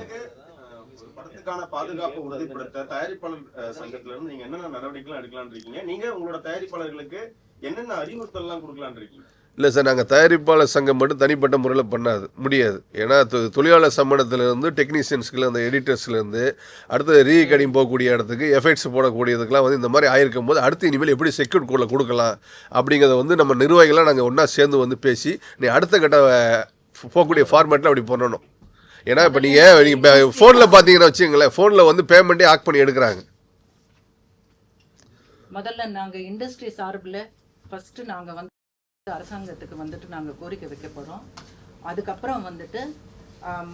படத்துக்கான பாதுகாப்பு உறுதிப்படுத்த தயாரிப்பாளர் சங்கத்துல இருந்து நீங்க என்னென்ன நடவடிக்கைகள் எடுக்கலாம்னு இருக்கீங்க? நீங்க உங்களோட தயாரிப்பாளர்களுக்கு என்னென்ன அறிவுறுத்தல் எல்லாம் கொடுக்கலாம்னு இருக்கீங்க? இல்லை சார், நாங்கள் தயாரிப்பாளர் சங்கம் மட்டும் தனிப்பட்ட முறையில் முடியாது. ஏன்னா தொழிலாளர் சம்மணத்திலேருந்து டெக்னீஷியன்ஸ்க்கு அந்த எடிட்டர்ஸ்லேருந்து அடுத்து ரீகடிங் போகக்கூடிய இடத்துக்கு எஃபெக்ட்ஸ் போடக்கூடியதுக்கெலாம் வந்து இந்த மாதிரி ஆயிருக்கும் போது அடுத்து இனிமேல் எப்படி செக்யூர் கோடில் கொடுக்கலாம் அப்படிங்கிறத வந்து நம்ம நிர்வாகிகளாக நாங்கள் ஒன்றா சேர்ந்து வந்து பேசி நீ அடுத்த கட்ட போகக்கூடிய ஃபார்மேட்டில் அப்படி பண்ணணும். ஏன்னா இப்போ நீங்கள் ஃபோனில் பார்த்தீங்கன்னா வச்சுங்களேன், ஃபோனில் வந்து பேமெண்ட்டே ஆக் பண்ணி எடுக்கிறாங்க. முதல்ல நாங்கள் இண்டஸ்ட்ரி சார்பில் ஃபஸ்ட்டு நாங்கள் வந்து அரசாங்கத்துக்கு வந்துட்டு நாங்கள் கோரிக்கை வைக்க போகிறோம். அதுக்கப்புறம் வந்துட்டு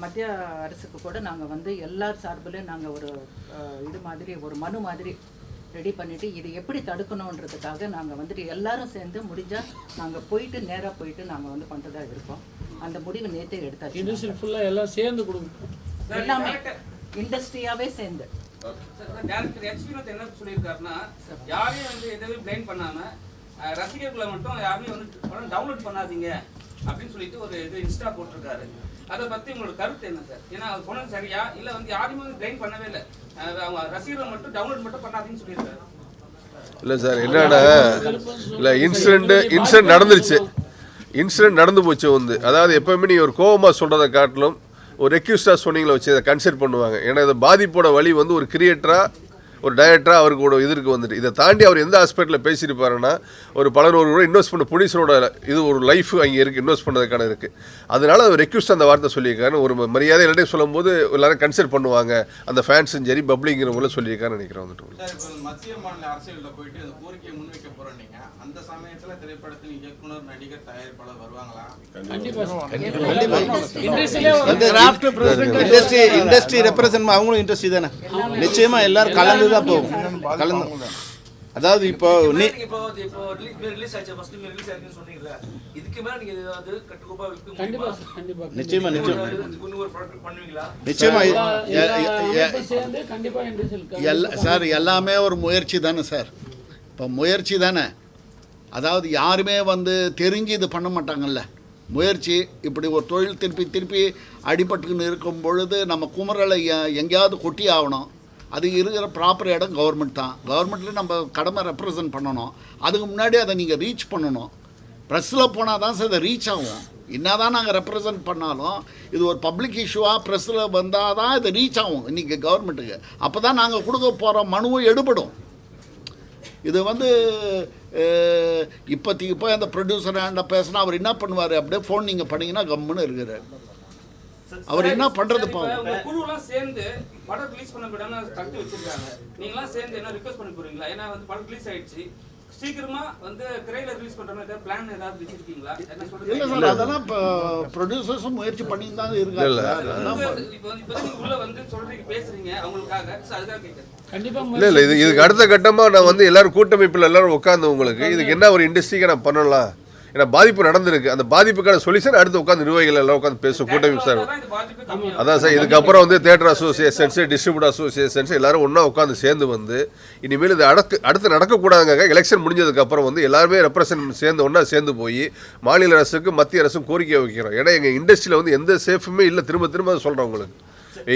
மத்திய அரசுக்கு கூட நாங்கள் வந்து எல்லார் சார்பிலும் நாங்கள் ஒரு இது மாதிரி ஒரு மனு மாதிரி ரெடி பண்ணிவிட்டு இது எப்படி தடுக்கணுன்றதுக்காக நாங்கள் வந்துட்டு எல்லாரும் சேர்ந்து முடிஞ்சால் நாங்கள் நேராக போயிட்டு நாங்கள் வந்து பண்ணுறதா இருக்கோம். அந்த முடிவு நேற்றே எடுத்தாச்சு. இண்டஸ்ட்ரி ஃபுல்லாக எல்லாம் சேர்ந்து கொடுக்கும், எல்லாமே இண்டஸ்ட்ரியாகவே சேர்ந்து. டேரக்டர் எக்ஸ்பீரியன்ஸ் என்ன சொல்லியிருக்காருன்னா, யாரையும் வந்து எதுவும் பிளைம் பண்ணாமல் ரசிகர்களை மட்டும் யாருமே வந்து படம் டவுன்லோட் பண்ணாதீங்க அப்படின்னு சொல்லிட்டு ஒரு இது இன்ஸ்டா போட்டிருக்காரு. அதை பற்றி உங்களோட கருத்து என்ன சார்? ஏன்னா அது போனது சரியா இல்லை வந்து யாருமே வந்து பிளைம் பண்ணவே இல்லை, அவங்க ரசிகர்களை மட்டும் டவுன்லோட் மட்டும் பண்ணாதீங்கன்னு சொல்லியிருக்காரு. இல்லை சார், என்னன்னா இல்லை இன்சிடென்ட் நடந்துருச்சு, இன்சிடென்ட் நடந்து போச்சு வந்து. அதாவது எப்போவுமே நீங்கள் ஒரு கோவமாக சொல்கிறத காட்டிலும் ஒரு ரெக்யூஸ்டாக சொன்னீங்களா வச்சு அதை கன்சிடர் பண்ணுவாங்க. ஏன்னா இந்த பாதிப்போட வழி வந்து ஒரு கிரியேட்டராக ஒரு டைரக்டராக அவருக்கு ஒரு இதற்கு வந்துட்டு இதை தாண்டி அவர் எந்த ஹாஸ்பிட்டலில் பேசியிருப்பாருன்னா ஒரு பல 100 கூட இன்வெஸ்ட் பண்ண ப்ரொடியூசரோட இது ஒரு லைஃப் அங்கே இருக்குது, இன்வெஸ்ட் பண்ணதுக்கான இருக்குது. அதனால அவர் ரெக்யூஸ்ட் அந்த வார்த்தை சொல்லியிருக்காரு. ஒரு மரியாதை எல்லாத்தையும் சொல்லும் போது எல்லாரும் கன்சிடர் பண்ணுவாங்க, அந்த ஃபேன்ஸும் சரி பப்ளிங்கிற போல சொல்லியிருக்காருன்னு நினைக்கிறேன் வந்துட்டு. மத்திய மாநில அரசியலில் போயிட்டு அந்த கோரிக்கையை முன்வைக்க போகிறோம். நீங்கள் அந்த சமயத்தில் திரைப்படத்தின் இயக்குனர் நடிகர் தயாரிப்பாளர் வருவாங்களா? இண்டஸ்ட்ரி ரெப்ரசன்ட் அவங்களும் இண்டஸ்ட்ரி தானே, நிச்சயமா எல்லாரும் கலந்து தான் போகும். கலந்து அதாவது இப்போ ரிலீஸ் ஆச்சு, ஃபர்ஸ்ட் ரிலீஸ் ஆச்சுன்னு சொன்னீங்கல, இதுக்கு மேல நீங்க ஏதாவது கட்டுக்கோப்பா வைக்க கண்டிப்பா நிச்சயமா ஒரு ப்ராடக்ட் பண்ணுவீங்களா? நிச்சயமா சேர்ந்து கண்டிப்பா இண்டஸ்ட்ரியல் சார் எல்லாமே ஒரு முயற்சி தானே சார். இப்போ முயற்சி தானே, அதாவது யாருமே வந்து தெரிஞ்சு இது பண்ண மாட்டாங்கல்ல. முயற்சி இப்படி ஒரு தொழில் திருப்பி அடிபட்டுக்குன்னு இருக்கும் பொழுது நம்ம குமரலை எங்கேயாவது கொட்டி ஆகணும். அது இருக்கிற ப்ராப்பர் இடம் கவர்மெண்ட் தான். கவர்மெண்ட்டில் நம்ம கடமை ரெப்ரசன்ட் பண்ணணும். அதுக்கு முன்னாடி அதை நீங்கள் ரீச் பண்ணணும். ப்ரெஸ்ஸில் போனால் தான் சார் இதை ரீச் ஆகும். என்ன தான் நாங்கள் ரெப்ரசன்ட் பண்ணாலும் இது ஒரு பப்ளிக் இஷ்யூவாக ப்ரெஸ்ஸில் வந்தால் தான் இது ரீச் ஆகும் இன்றைக்கி கவர்மெண்ட்டுக்கு. அப்போ தான் நாங்கள் கொடுக்க போகிற மனுவும் எடுபடும். இது வந்து இப்போதைக்கு போய் அந்த ப்ரொடியூசர் ஆண்ட பேசினா அவர் என்ன பண்ணுவார், அப்படியே ஃபோன் நீங்கள் பண்ணிங்கன்னா கம்முன்னு இருக்கிறார். அவர் என்ன பண்றது பாவம். குழுலாம் சேர்ந்து படம் ரிலீஸ் பண்ண விடாம தடுத்து வச்சிருக்காங்க. நீங்கலாம் சேர்ந்து என்ன ரிக்வெஸ்ட் பண்ணி போறீங்களா? ஏன்னா வந்து படம் ரிலீஸ் ஆயிடுச்சு, சீக்கிரமா வந்து திரையில ரிலீஸ் பண்ற மாதிரி பிளான் ஏதாவது வச்சிருக்கீங்களா? என்ன சொல்றீங்க? இல்ல சார், அதெல்லாம் ப்ரொடியூசர்ஸும் முயற்சி பண்ணி தான் இருக்காங்க. இப்போ நீங்க உள்ள வந்து சொல்றீங்க பேசுறீங்க அவங்களுக்காக, அதுக்காக கேக்குறேன். கண்டிப்பா இல்ல இதுக்கு அடுத்த கட்டமா நான் வந்து எல்லாரும் கூட்டமைப்பில் எல்லாரும் உட்கார்ந்து உங்களுக்கு இதுக்கு என்ன ஒரு இண்டஸ்ட்ரிக்கு நான் பண்ணலாம், ஏன்னா பாதிப்பு நடந்திருக்கு. அந்த பாதிப்புக்கான சொல்யூஷன் அடுத்து உட்காந்து நிர்வாகிகள் எல்லாம் உட்காந்து பேசும் கூட்டமைப்பு சார். அதான் சார், இதுக்கப்புறம் வந்து தேட்டர் அசோசியேஷன்ஸ், டிஸ்ட்ரிபியூட்டர் அசோசியேஷன்ஸ் எல்லாரும் ஒன்றா உட்காந்து சேர்ந்து வந்து இனிமேல் இது அடுத்து நடக்கக்கூடாதுங்க. எலெக்ஷன் முடிஞ்சதுக்கப்புறம் வந்து எல்லாருமே ரெப்ரசன்ட் சேர்ந்து ஒன்றா சேர்ந்து போய் மாநில அரசுக்கு மத்திய அரசும் கோரிக்கை வைக்கிறோம். ஏன்னா எங்கள் இண்டஸ்ட்ரியில் வந்து எந்த சேஃபுமே இல்லை. திரும்ப திரும்ப சொல்கிறேன் உங்களுக்கு,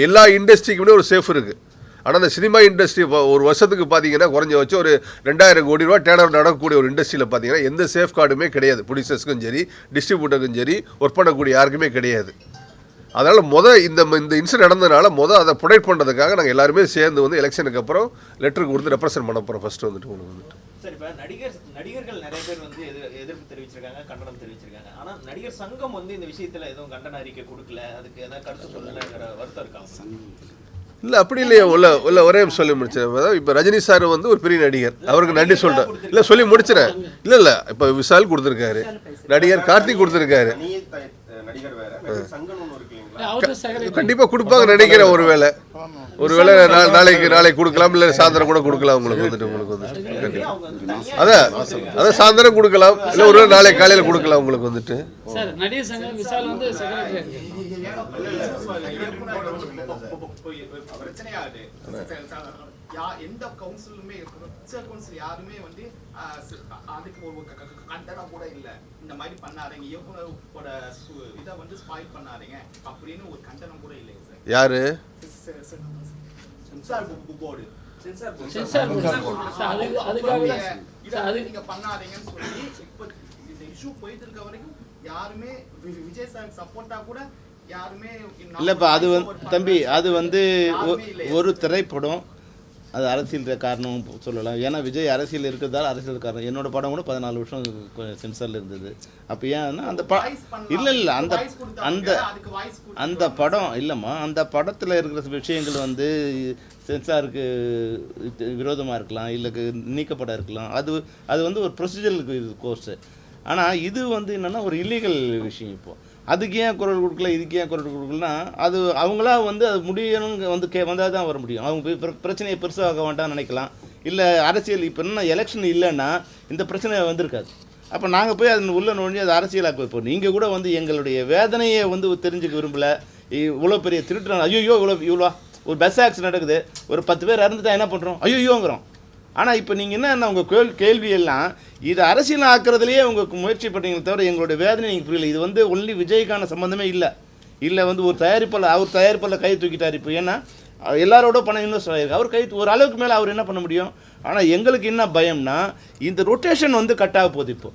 எல்லா இண்டஸ்ட்ரிக்குமே ஒரு சேஃப் இருக்குது. ஆனால் அந்த சினிமா இண்டஸ்ட்ரி ஒரு வருஷத்துக்கு பார்த்தீங்கன்னா குறைஞ்ச வச்சு ஒரு 2000 கோடி ரூபா டேர்ன் நடக்கக்கூடிய ஒரு இண்டஸ்ட்ரியில் பார்த்தீங்கன்னா எந்த சேஃப் கார்டுமே கிடையாது. ப்ரொடியூசர்ஸ்க்கும் சரி, டிஸ்ட்ரிபியூட்டருக்கும் சரி, ஒர்க் பண்ணக்கூடிய யாருக்குமே கிடையாது. அதனால் இந்த இன்சிடென்ட் நடந்ததுனால அதை ப்ரொடெக்ட் பண்ணுறதுக்காக நாங்கள் எல்லாருமே சேர்ந்து வந்து எலெக்ஷனுக்கு அப்புறம் லெட்டருக்கு கொடுத்து ரெப்ரசென்ட் பண்ண போகிறோம். ஃபர்ஸ்ட் வந்துட்டு உங்களுக்கு வந்துட்டு சார், இப்போ நடிகர்கள் நிறைய பேர் வந்து எதிர்ப்பு தெரிவிச்சிருக்காங்க, கண்டனம் தெரிவிச்சிருக்காங்க. ஆனால் நடிகர் சங்கம் வந்து இந்த விஷயத்தில் எதுவும் கண்டன அறிக்கை கொடுக்கல, அதுக்கு ஏதாவது கருத்து சொல்லலைங்கிற வருத்தம் இருக்காங்க. இல்லை அப்படி இல்லையே. ஒரே சொல்லி முடிச்சேன். இப்போ ரஜினி சார் வந்து ஒரு பெரிய நடிகர், அவருக்கு நன்றி சொல்கிறேன். இல்லை சொல்லி முடிச்சிடறேன். இல்லை இப்போ விஷால் கொடுத்துருக்காரு, நடிகர் கார்த்திக் கொடுத்துருக்காரு. கண்டிப்பாக கொடுப்பாங்க நினைக்கிறேன். ஒருவேளை நாளைக்கு கொடுக்கலாம், இல்லை சாயந்தரம் கூட கொடுக்கலாம். உங்களுக்கு வந்துட்டு அதான் சாயந்தரம் கொடுக்கலாம், இல்லை ஒருவேளை நாளைக்கு காலையில் கொடுக்கலாம் உங்களுக்கு வந்துட்டு. சார், நடிகர் சங்கம் விசால் வந்து செக்ரட்டரி எந்த கவுன்சிலுமே கவுன்சில் யாருமே வந்து அதுக்கு ஒரு கண்டனம் கூட இல்ல, இந்த மாதிரி பண்ணாதீங்க, இயக்குனரோட இதை வந்து ஸ்பாயில் பண்ணாதீங்க அப்படின்னு ஒரு கண்டனம் கூட இல்லை சார். யாரு சென்சார் போர்டு அதுக்காக நீங்க பண்ணாதீங்கன்னு சொல்லி இப்ப இந்த இஷ்யூ போயிட்டு இருக்க வரைக்கும் யாருமே விஜய் சார் சப்போர்ட்டா கூட யாருமே இல்லைப்பா. அது தம்பி, அது வந்து ஒரு திரைப்படம், அது அரசியல் காரணம் சொல்லலாம். ஏன்னா விஜய் அரசியல் இருக்கிறதால அரசியல் காரணம். என்னோட படம் கூட 14 வருஷம் சென்சாரில் இருந்தது. அப்போ ஏன்னா அந்த இல்லை அந்த படம் இல்லைம்மா, அந்த படத்தில் இருக்கிற விஷயங்கள் வந்து சென்சாருக்கு விரோதமாக இருக்கலாம், இல்லை நீக்கப்பட இருக்கலாம். அது வந்து ஒரு ப்ரொசீஜருக்கு கோர்ஸு. ஆனால் இது வந்து என்னென்னா ஒரு இல்லீகல் விஷயம். இப்போது அதுக்கு ஏன் குரல் கொடுக்கல, இதுக்கு ஏன் குரல் கொடுக்கலன்னா அது அவங்களா வந்து அது முடியணுங்க வந்து வந்தால் தான் வர முடியும். அவங்க பிரச்சனையை பெருசாக வேண்டாம்னு நினைக்கலாம். இல்லை அரசியல் இப்போ என்ன எலெக்ஷன் இல்லைன்னா இந்த பிரச்சனை வந்திருக்காது. அப்போ நாங்கள் போய் அது உள்ள நோண்டி அது அரசியலாக்க வைப்போம். நீங்கள் கூட வந்து எங்களுடைய வேதனையை வந்து தெரிஞ்சுக்க விரும்பலை. இவ்வளோ பெரிய திருட்டுறாங்க, ஐயோ இவ்வளோ ஒரு பஸ் ஆக்சிடென்ட் நடக்குது, ஒரு 10 பேர் இறந்துட்டா என்ன பண்ணுறோம், ஐயோங்கிறோம். ஆனால் இப்போ நீங்கள் என்ன உங்கள் கேள்வியெல்லாம் இது அரசியல் ஆக்குறதுலேயே உங்களுக்கு முயற்சி பண்ணுறீங்களே தவிர எங்களுடைய வேதனை நீங்கள் புரியல. இது வந்து ஒன்லி விஜய்க்கான சம்மந்தமே இல்லை வந்து ஒரு தயாரிப்பாளர் கை தூக்கிட்டார். இப்போ ஏன்னா எல்லாரோட பணம் இன்வெஸ்ட் ஆகிருக்கு, அவர் கை ஒரு அளவுக்கு மேலே அவர் என்ன பண்ண முடியும். ஆனால் எங்களுக்கு என்ன பயம்னா இந்த ரொட்டேஷன் வந்து கட் ஆக போகுது.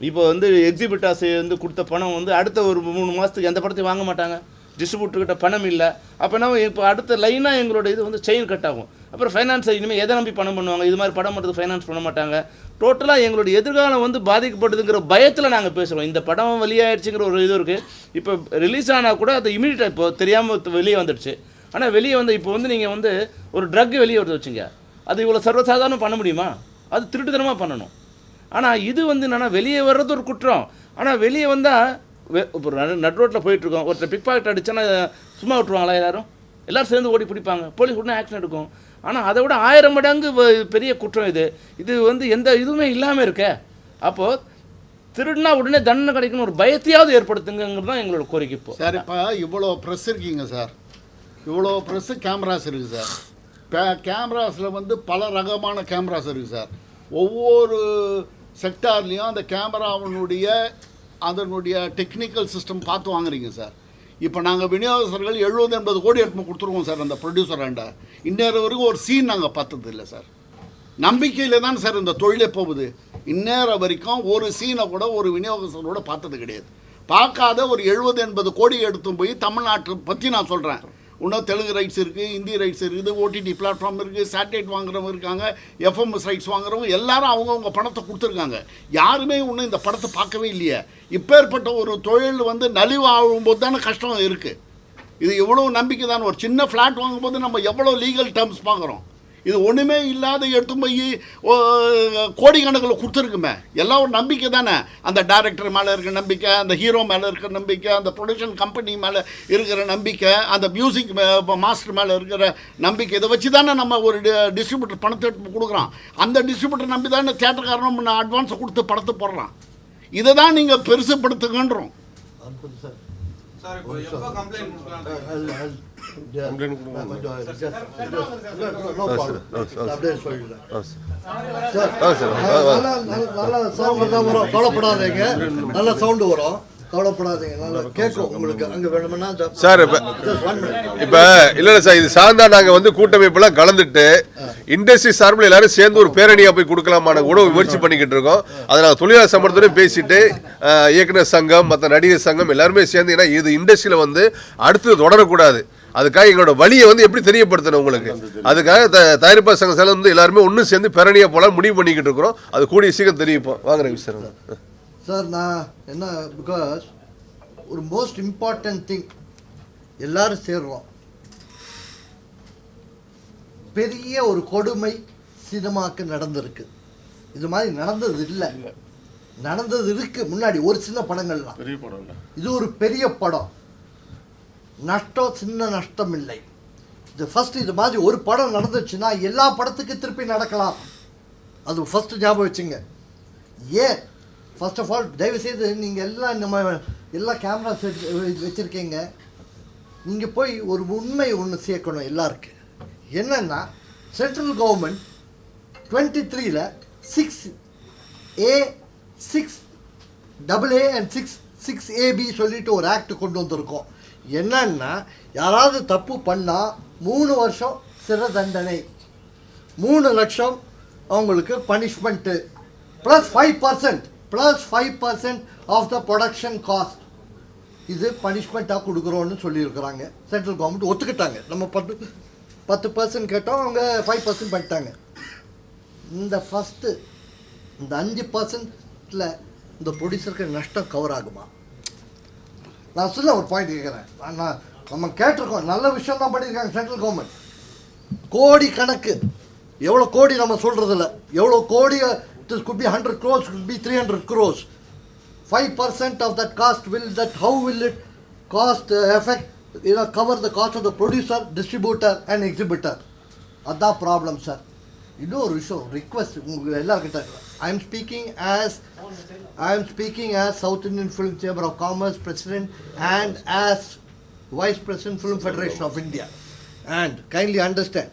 இப்போ வந்து எக்ஸிபிட்டாஸ் வந்து கொடுத்த பணம் வந்து அடுத்த ஒரு 3 மாதத்துக்கு எந்த படத்தையும் வாங்க மாட்டாங்க. டிஸ்ட்ரிபியூட்டர்கிட்ட பணம் இல்லை. அப்போ என்ன இப்போ அடுத்த லைனாக எங்களோட இது வந்து செயின் கட் ஆகும். அப்புறம் ஃபைனான்ஸ் இனிமேல் எதை நம்பி பணம் பண்ணுவாங்க, இது மாதிரி படம் மட்டும் ஃபைனான்ஸ் பண்ண மாட்டாங்க. டோட்டலாக எங்களுடைய எதிர்காலம் வந்து பாதிக்கப்படுதுங்கிற பயத்தில் நாங்கள் பேசுகிறோம். இந்த படம் வெளியாகிடுச்சுங்கிற ஒரு இது இருக்குது. இப்போ ரிலீஸ் ஆனால் கூட அது இமீடியட்டாக இப்போ தெரியாமல் வெளியே வந்துடுச்சு. ஆனால் வெளியே வந்து இப்போ வந்து நீங்கள் வந்து ஒரு ட்ரக் வெளியே வருது வச்சுங்க, அது இவ்வளோ சர்வசாதாரணம் பண்ண முடியுமா? அது திருட்டுத்தனமாக பண்ணணும். ஆனால் இது வந்து என்னென்னா வெளியே வர்றது ஒரு குற்றம். ஆனால் வெளியே வந்தால் இப்போ நட் ரோட்டில் போயிட்டுருக்கோம், ஒருத்தர் பிக் பாக்கெட் அடித்தோன்னா சும்மா விட்டுருவாங்களா? எல்லோரும் சேர்ந்து ஓடி பிடிப்பாங்க, போலீஸ் உடனே ஆக்ஷன் எடுக்கும். ஆனால் அதை விட 1000 மடங்கு பெரிய குற்றம் இது வந்து எந்த இதுவுமே இல்லாமல் இருக்க. அப்போது திருடுனா உடனே தண்டனை கிடைக்கணும் ஒரு பயத்தையாவது ஏற்படுத்துங்கிறது தான் எங்களோட கோரிக்கை. இப்போ சார், இப்போ இவ்வளோ ப்ரெஸ் இருக்கீங்க சார், இவ்வளோ ப்ரெஸ்ஸு கேமராஸ் இருக்குது சார். இப்போ கேமராஸில் வந்து பல ரகமான கேமராஸ் இருக்குது சார். ஒவ்வொரு செக்டார்லேயும் அந்த கேமராவினுடைய அதனுடைய டெக்னிக்கல் சிஸ்டம் பார்த்து வாங்குறீங்க சார். இப்போ நாங்கள் விநியோகஸ்தர்கள் 70-80 கோடி எடுத்து கொடுத்துருவோம் சார் அந்த ப்ரொடியூசராண்ட. இந்நேரம் வரைக்கும் ஒரு சீன் நாங்கள் பார்த்தது இல்லை சார். நம்பிக்கையில் தான் சார் இந்த தொழிலே போகுது. இந்நேரம் வரைக்கும் ஒரு சீனை கூட ஒரு விநியோகஸ்தரோட பார்த்தது கிடையாது. பார்க்காத ஒரு 70-80 கோடி எடுத்து போய் தமிழ்நாட்டை பற்றி நான் சொல்கிறேன். இன்னும் தெலுங்கு ரைட்ஸ் இருக்குது, ஹிந்தி ரைட்ஸ் இருக்குது, ஓடிடி பிளாட்ஃபார்ம் இருக்குது, சேட்டலைட் வாங்குறவங்க இருக்காங்க, எஃப்எம்எஸ் ரைட்ஸ் வாங்குறவங்க எல்லாரும் அவங்கவுங்க பணத்தை கொடுத்துருக்காங்க. யாருமே இன்னும் இந்த படத்தை பார்க்கவே இல்லையே. இப்பேற்பட்ட ஒரு தொழில் வந்து நலிவாகும்போது தானே கஷ்டம் இருக்குது. இது எவ்வளோ நம்பிக்கை தானே. ஒரு சின்ன ஃப்ளாட் வாங்கும்போது நம்ம எவ்வளோ லீகல் டேர்ம்ஸ் பார்க்குறோம். இது ஒன்றுமே இல்லாத எடுத்து போய் கோடிக்கணக்கில் கொடுத்துருக்குமே. எல்லாம் ஒரு நம்பிக்கை தானே. அந்த டைரக்டர் மேலே இருக்கிற நம்பிக்கை, அந்த ஹீரோ மேலே இருக்கிற நம்பிக்கை, அந்த ப்ரொடக்ஷன் கம்பெனி மேலே இருக்கிற நம்பிக்கை, அந்த மியூசிக் மாஸ்டர் மேலே இருக்கிற நம்பிக்கை. இதை வச்சு தானே நம்ம ஒரு டிஸ்ட்ரிபியூட்டர் பணத்தை எடுத்து கொடுக்குறோம். அந்த டிஸ்ட்ரிபியூட்டர் நம்பி தானே தேட்டர்காரனும் அட்வான்ஸை கொடுத்து படத்தை போடுறான். இதை தான் நீங்கள் பெருசுப்படுத்துங்கன்றோம். சார் இப்போ எப்போ கம்ப்ளைண்ட் கொடுக்கலாம்? நல்ல சவுண்ட் தான் வரும், கவலைப்படாதீங்க. நல்ல சவுண்டு வரும், கவலைப்படாதீங்க. நல்லா கேட்கும் உங்களுக்கு. அங்கே வேணும்னா சார் இப்போ இல்லை சார், இது சார்ந்தா நாங்கள் வந்து கூட்டமைப்பெல்லாம் கலந்துட்டு இண்டஸ்ட்ரி சார்பில் எல்லாரும் சேர்ந்து ஒரு பேரணியாக போய் கொடுக்கலாமான கூட முயற்சி பண்ணிக்கிட்டு இருக்கோம். அதை நாங்கள் தொழிலாளர் சம்பளத்தோடய பேசிட்டு இயக்குனர் சங்கம் மற்ற நடிகர் சங்கம் எல்லாருமே சேர்ந்து, ஏன்னா இது இண்டஸ்ட்ரியில் வந்து அடுத்து தொடரக்கூடாது, அதுக்காக எங்களோட வழியை வந்து எப்படி தெரியப்படுத்தணும் உங்களுக்கு, அதுக்காக தயாரிப்பாளர் சங்கம் சார் வந்து எல்லாருமே ஒன்றும் சேர்ந்து பேரணியாக போகலாம் முடிவு பண்ணிக்கிட்டு இருக்கிறோம். அது கூடிய சீக்கிரம் தெரிவிப்போம். வாங்குறேன் சார். சார் நான் என்ன, பிகாஸ் ஒரு மோஸ்ட் இம்பார்ட்டன்ட் திங் எல்லாரும் சேர்றோம். பெரிய ஒரு கொடுமை சினிமாவுக்கு நடந்திருக்கு. இது மாதிரி நடந்தது இல்லை, நடந்தது இருக்கு முன்னாடி ஒரு சின்ன படங்கள்லாம். இது ஒரு பெரிய படம், நஷ்டம் சின்ன நஷ்டம் இல்லை. இது ஃபர்ஸ்ட் இது மாதிரி ஒரு படம் நடந்துச்சுன்னா எல்லா படத்துக்கும் திருப்பி நடக்கலாம். அது ஃபர்ஸ்ட் ஞாபகம் வச்சுங்க. ஏன் ஃபர்ஸ்ட் ஆஃப் ஆல் தயவுசெய்து நீங்கள் எல்லாம் நம்ம எல்லா கேமரா வச்சுருக்கீங்க, நீங்கள் போய் ஒரு உண்மை ஒன்று சேர்க்கணும் எல்லாருக்கும். என்னென்னா central government 23ல் 6A 6AA and 6AB சொல்லிட்டு ஒரு ஆக்ட் கொண்டு வந்திருக்கோம். என்னன்னா யாராவது தப்பு பண்ணால் 3 வருஷம் சிறை தண்டனை, 3 லட்சம் அவங்களுக்கு punishment, +5% of the production cost. இது பனிஷ்மெண்ட்டாக கொடுக்குறோன்னு சொல்லியிருக்கிறாங்க. சென்ட்ரல் கவர்மெண்ட் ஒத்துக்கிட்டாங்க. நம்ம 10% கேட்டோம், அவங்க 5% பண்ணிட்டாங்க. இந்த ஃபஸ்ட்டு இந்த 5%ல் இந்த ப்ரொடியூசருக்கு நஷ்டம் கவர் ஆகுமா? நான் சொல்ல ஒரு பாயிண்ட் கேட்குறேன். நம்ம கேட்டிருக்கோம், நல்ல விஷயம் தான் பண்ணியிருக்காங்க சென்ட்ரல் கவர்மெண்ட். கோடி கணக்கு, எவ்வளோ கோடி நம்ம சொல்கிறதில்ல, எவ்வளோ கோடி, it could be 100 crores, could be 300 crores. 5% of that cost how will it cost affect, cover the cost of the producer, distributor and exhibitor? அதான் ப்ராப்ளம் சார். இன்னொரு விஷயம் ரிக்வெஸ்ட் உங்களுக்கு எல்லாருக்கிட்ட, I am speaking as South Indian Film Chamber of Commerce President and as Vice President Film Federation of India, and kindly understand,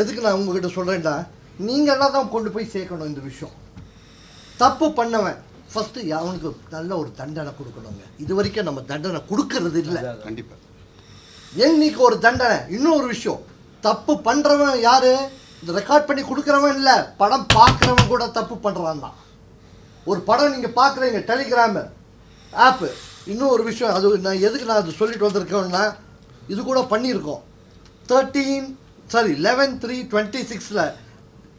எதுக்கு நான் உங்ககிட்ட சொல்கிறேன்டா, நீங்கள் எல்லாம் தான் கொண்டு போய் சேர்க்கணும் இந்த விஷயம். தப்பு பண்ணவன் ஃபஸ்ட்டு அவனுக்கு நல்ல ஒரு தண்டனை கொடுக்கணுங்க. இது வரைக்கும் நம்ம தண்டனை கொடுக்கறது இல்லை. கண்டிப்பாக என்னைக்கு ஒரு தண்டனை. இன்னொரு விஷயம், தப்பு பண்ணுறவன் யார்? இந்த ரெக்கார்ட் பண்ணி கொடுக்குறவன் இல்லை, படம் பார்க்குறவன் கூட தப்பு பண்ணுறான் தான். ஒரு படம் நீங்கள் பார்க்குறீங்க, டெலிகிராமு ஆப்பு. இன்னும் ஒரு விஷயம், அது நான் எதுக்கு நான் அது சொல்லிட்டு வந்திருக்கேன்னா, இது கூட பண்ணியிருக்கோம். 11/3/26ல்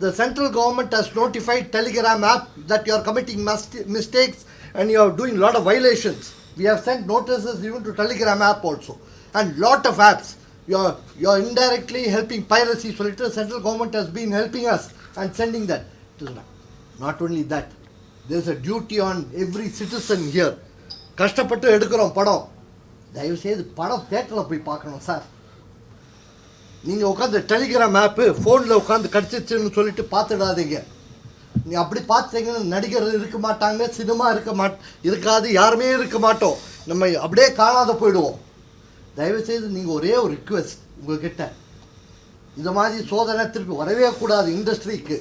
the central government has notified Telegram app that you are committing mistakes and you are doing lot of violations. We have sent notices even to Telegram app also, and lot of apps you are indirectly helping piracy. So the central government has been helping us and sending that. Not only that, there is a duty on every citizen here. கஷ்டப்பட்டு எடுக்கிறோம் படம், தயவு செய்து படம் தியேட்டரில் போய் பார்க்கணும் சார். நீங்கள் உட்காந்து டெலிகிராம் ஆப்பு ஃபோனில் உட்காந்து கிடச்சிச்சுன்னு சொல்லிட்டு பார்த்துடாதீங்க. நீ அப்படி பார்த்தீங்கன்னா நடிகர் இருக்க மாட்டாங்க, சினிமா இருக்காது, யாருமே இருக்க மாட்டோம், நம்ம அப்படியே காணாத போயிடுவோம். தயவுசெய்து நீங்கள் ஒரே ஒரு ரிக்வெஸ்ட் உங்கள்கிட்ட, இந்த மாதிரி சோதனை திருப்பி வரவே கூடாது இண்டஸ்ட்ரிக்கு.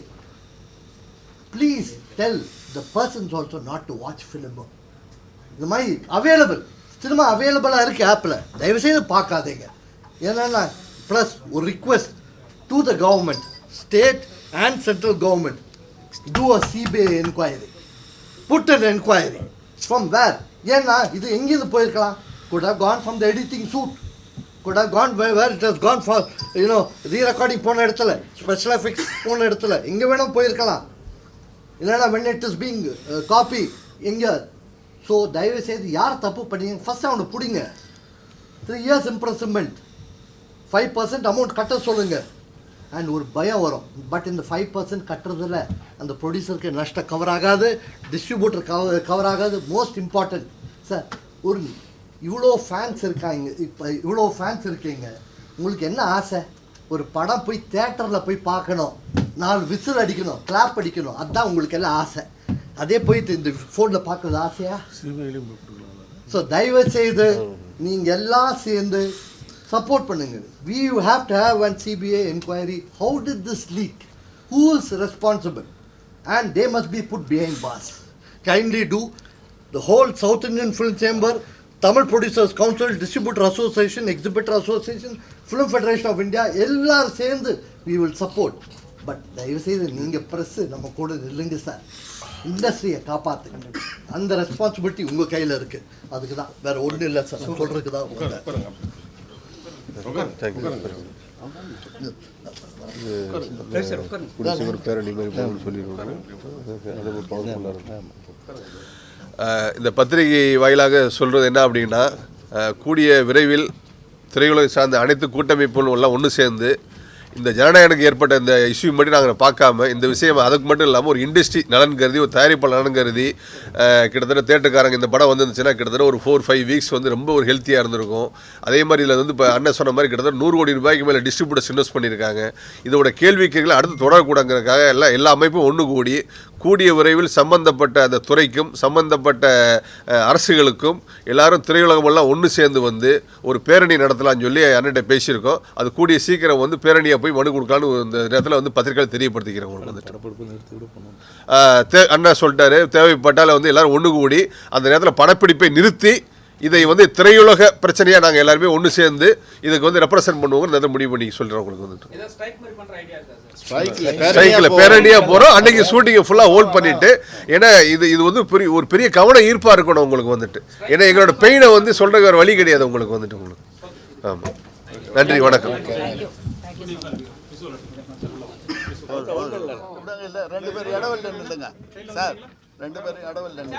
Please tell the persons also not to watch film. இந்த மாதிரி அவைலபிள் சினிமா அவைலபிளாக இருக்குது ஆப்பில், தயவுசெய்து பார்க்காதீங்க. ஏன்னா ப்ளஸ் ஒரு request to the government, state and central government, to a CBI enquiry, put an enquiry from where. ஏன்னா இது எங்கேருந்து போயிருக்கலாம்? could have gone from the editing suit, could have gone where it has gone for re-recording போன இடத்துல, ஸ்பெஷல் எஃபெக்ட்ஸ் போன இடத்துல, எங்கே வேணும் போயிருக்கலாம். இல்லைன்னா when it is being copy எங்கே. ஸோ தயவு செய்து யார் தப்பு பண்ணீங்க ஃபஸ்ட்டு அவனை பிடிங்க. 3 years imprisonment, 5% அமௌண்ட் கட்ட சொல்லுங்கள், அண்ட் ஒரு பயம் வரும். பட் இந்த 5% கட்டுறதில் அந்த ப்ரொடியூசருக்கு நஷ்டம் கவர் ஆகாது, டிஸ்ட்ரிபியூட்டர் கவர் ஆகாது. மோஸ்ட் இம்பார்ட்டன்ட் சார், ஒரு இவ்வளோ ஃபேன்ஸ் இருக்காங்க, இப்போ இவ்வளோ ஃபேன்ஸ் இருக்கீங்க, உங்களுக்கு என்ன ஆசை? ஒரு படம் போய் தேட்டரில் போய் பார்க்கணும், 4 விசில் அடிக்கணும், கிளாப் அடிக்கணும், அதுதான் உங்களுக்கு எல்லாம் ஆசை. அதே போயிட்டு இந்த ஃபோனில் பார்க்குறது ஆசையா? ஸோ தயவு செய்து நீங்கள் எல்லாம் சேர்ந்து சப்போர்ட் பண்ணுங்க. We have to have one CBI inquiry. How did this leak? Who is responsible? And they must be put behind bars. Kindly do. The whole South Indian Film Chamber, Tamil Producers Council, Distributor Association, Exhibitor Association, Film Federation of India, எல்லாரும் சேர்ந்து we will support. பட் தயவு செய்து நீங்கள் ப்ரெஸ்ஸு நம்ம கூட நில்லுங்க சார். இண்டஸ்ட்ரியை காப்பாற்றுங்க. அந்த ரெஸ்பான்சிபிலிட்டி உங்கள் கையில் இருக்குது. அதுக்கு தான் வேறு ஒன்றும் இல்லை சார், சொல்கிறதுக்கு தான். இந்த பத்திரிகை வாயிலாக சொல்கிறது என்ன அப்படின்னா, கூடிய விரைவில் திரையுலக சார்ந்த அனைத்து கூட்டமைப்புகளும் எல்லாம் ஒன்று சேர்ந்து இந்த ஜனநாயகனுக்கு ஏற்பட்ட இந்த இஷ்யூ மட்டும் நாங்கள் பார்க்காம இந்த விஷயம் அதுக்கு மட்டும் இல்லாமல் ஒரு இண்டஸ்ட்ரி நலன் கருதி, ஒரு தயாரிப்பாளர் நலன் கருதி, கிட்டத்தட்ட தேட்டருக்காரங்க இந்த படம் வந்துருந்துச்சுன்னா கிட்டத்தட்ட ஒரு 4-5 வீக்ஸ் வந்து ரொம்ப ஒரு ஹெல்த்தியாக இருந்திருக்கும். அதே மாதிரி இதில் வந்து இப்போ அண்ணன் சொன்ன மாதிரி கிட்டத்தட்ட 100 கோடி ரூபாய்க்கு மேலே டிஸ்ட்ரிபியூட்டர்ஸ் இன்வெஸ்ட் பண்ணியிருக்காங்க. இதோட கேள்விக்கைகளை அடுத்து தொடரக்கூடாங்கிறதுக்காக எல்லா அமைப்பும் ஒன்று கூடிய விரைவில் சம்பந்தப்பட்ட அந்த துறைக்கும் சம்பந்தப்பட்ட அரசுகளுக்கும் எல்லாரும் திரையுலகமெல்லாம் ஒன்று சேர்ந்து வந்து ஒரு பேரணி நடத்தலாம்னு சொல்லி அண்ணன்ட்ட பேசியிருக்கோம். அது கூடிய சீக்கிரம் வந்து பேரணியாக போய் மனு கொடுக்கலான்னு இந்த நேரத்தில் வந்து பத்திரிகையில் தெரியப்படுத்திக்கிறேன் உங்களுக்கு வந்துட்டு. அண்ணா சொல்லிட்டாரு, தேவைப்பட்டால் வந்து எல்லாரும் ஒன்று கூடி அந்த நேரத்தில் படப்பிடிப்பை நிறுத்தி இதை வந்து திரையுலக பிரச்சனையாக நாங்கள் எல்லாருமே ஒன்று சேர்ந்து இதுக்கு வந்து ரெப்ரசென்ட் பண்ணுவோங்க நேரத்தில் முடிவு பண்ணி சொல்கிறோம் உங்களுக்கு வந்துட்டு. ஸ்ட்ரைக்கில் பேரணியாக போகிறோம். அன்றைக்கி ஷூட்டிங்கை ஃபுல்லாக ஹோல்ட் பண்ணிவிட்டு, ஏன்னா இது வந்து ஒரு பெரிய கவனம் ஈர்ப்பாக இருக்கணும் உங்களுக்கு வந்துட்டு. ஏன்னா எங்களோட பெயினை வந்து சொல்கிற வேறு வழி கிடையாது உங்களுக்கு வந்துட்டு உங்களுக்கு. ஆமாம், நன்றி, வணக்கம். 2 பேர் இடவெல்ல நில்லுங்க சார், 2 பேர் இடவெல்ல நில்லுங்க.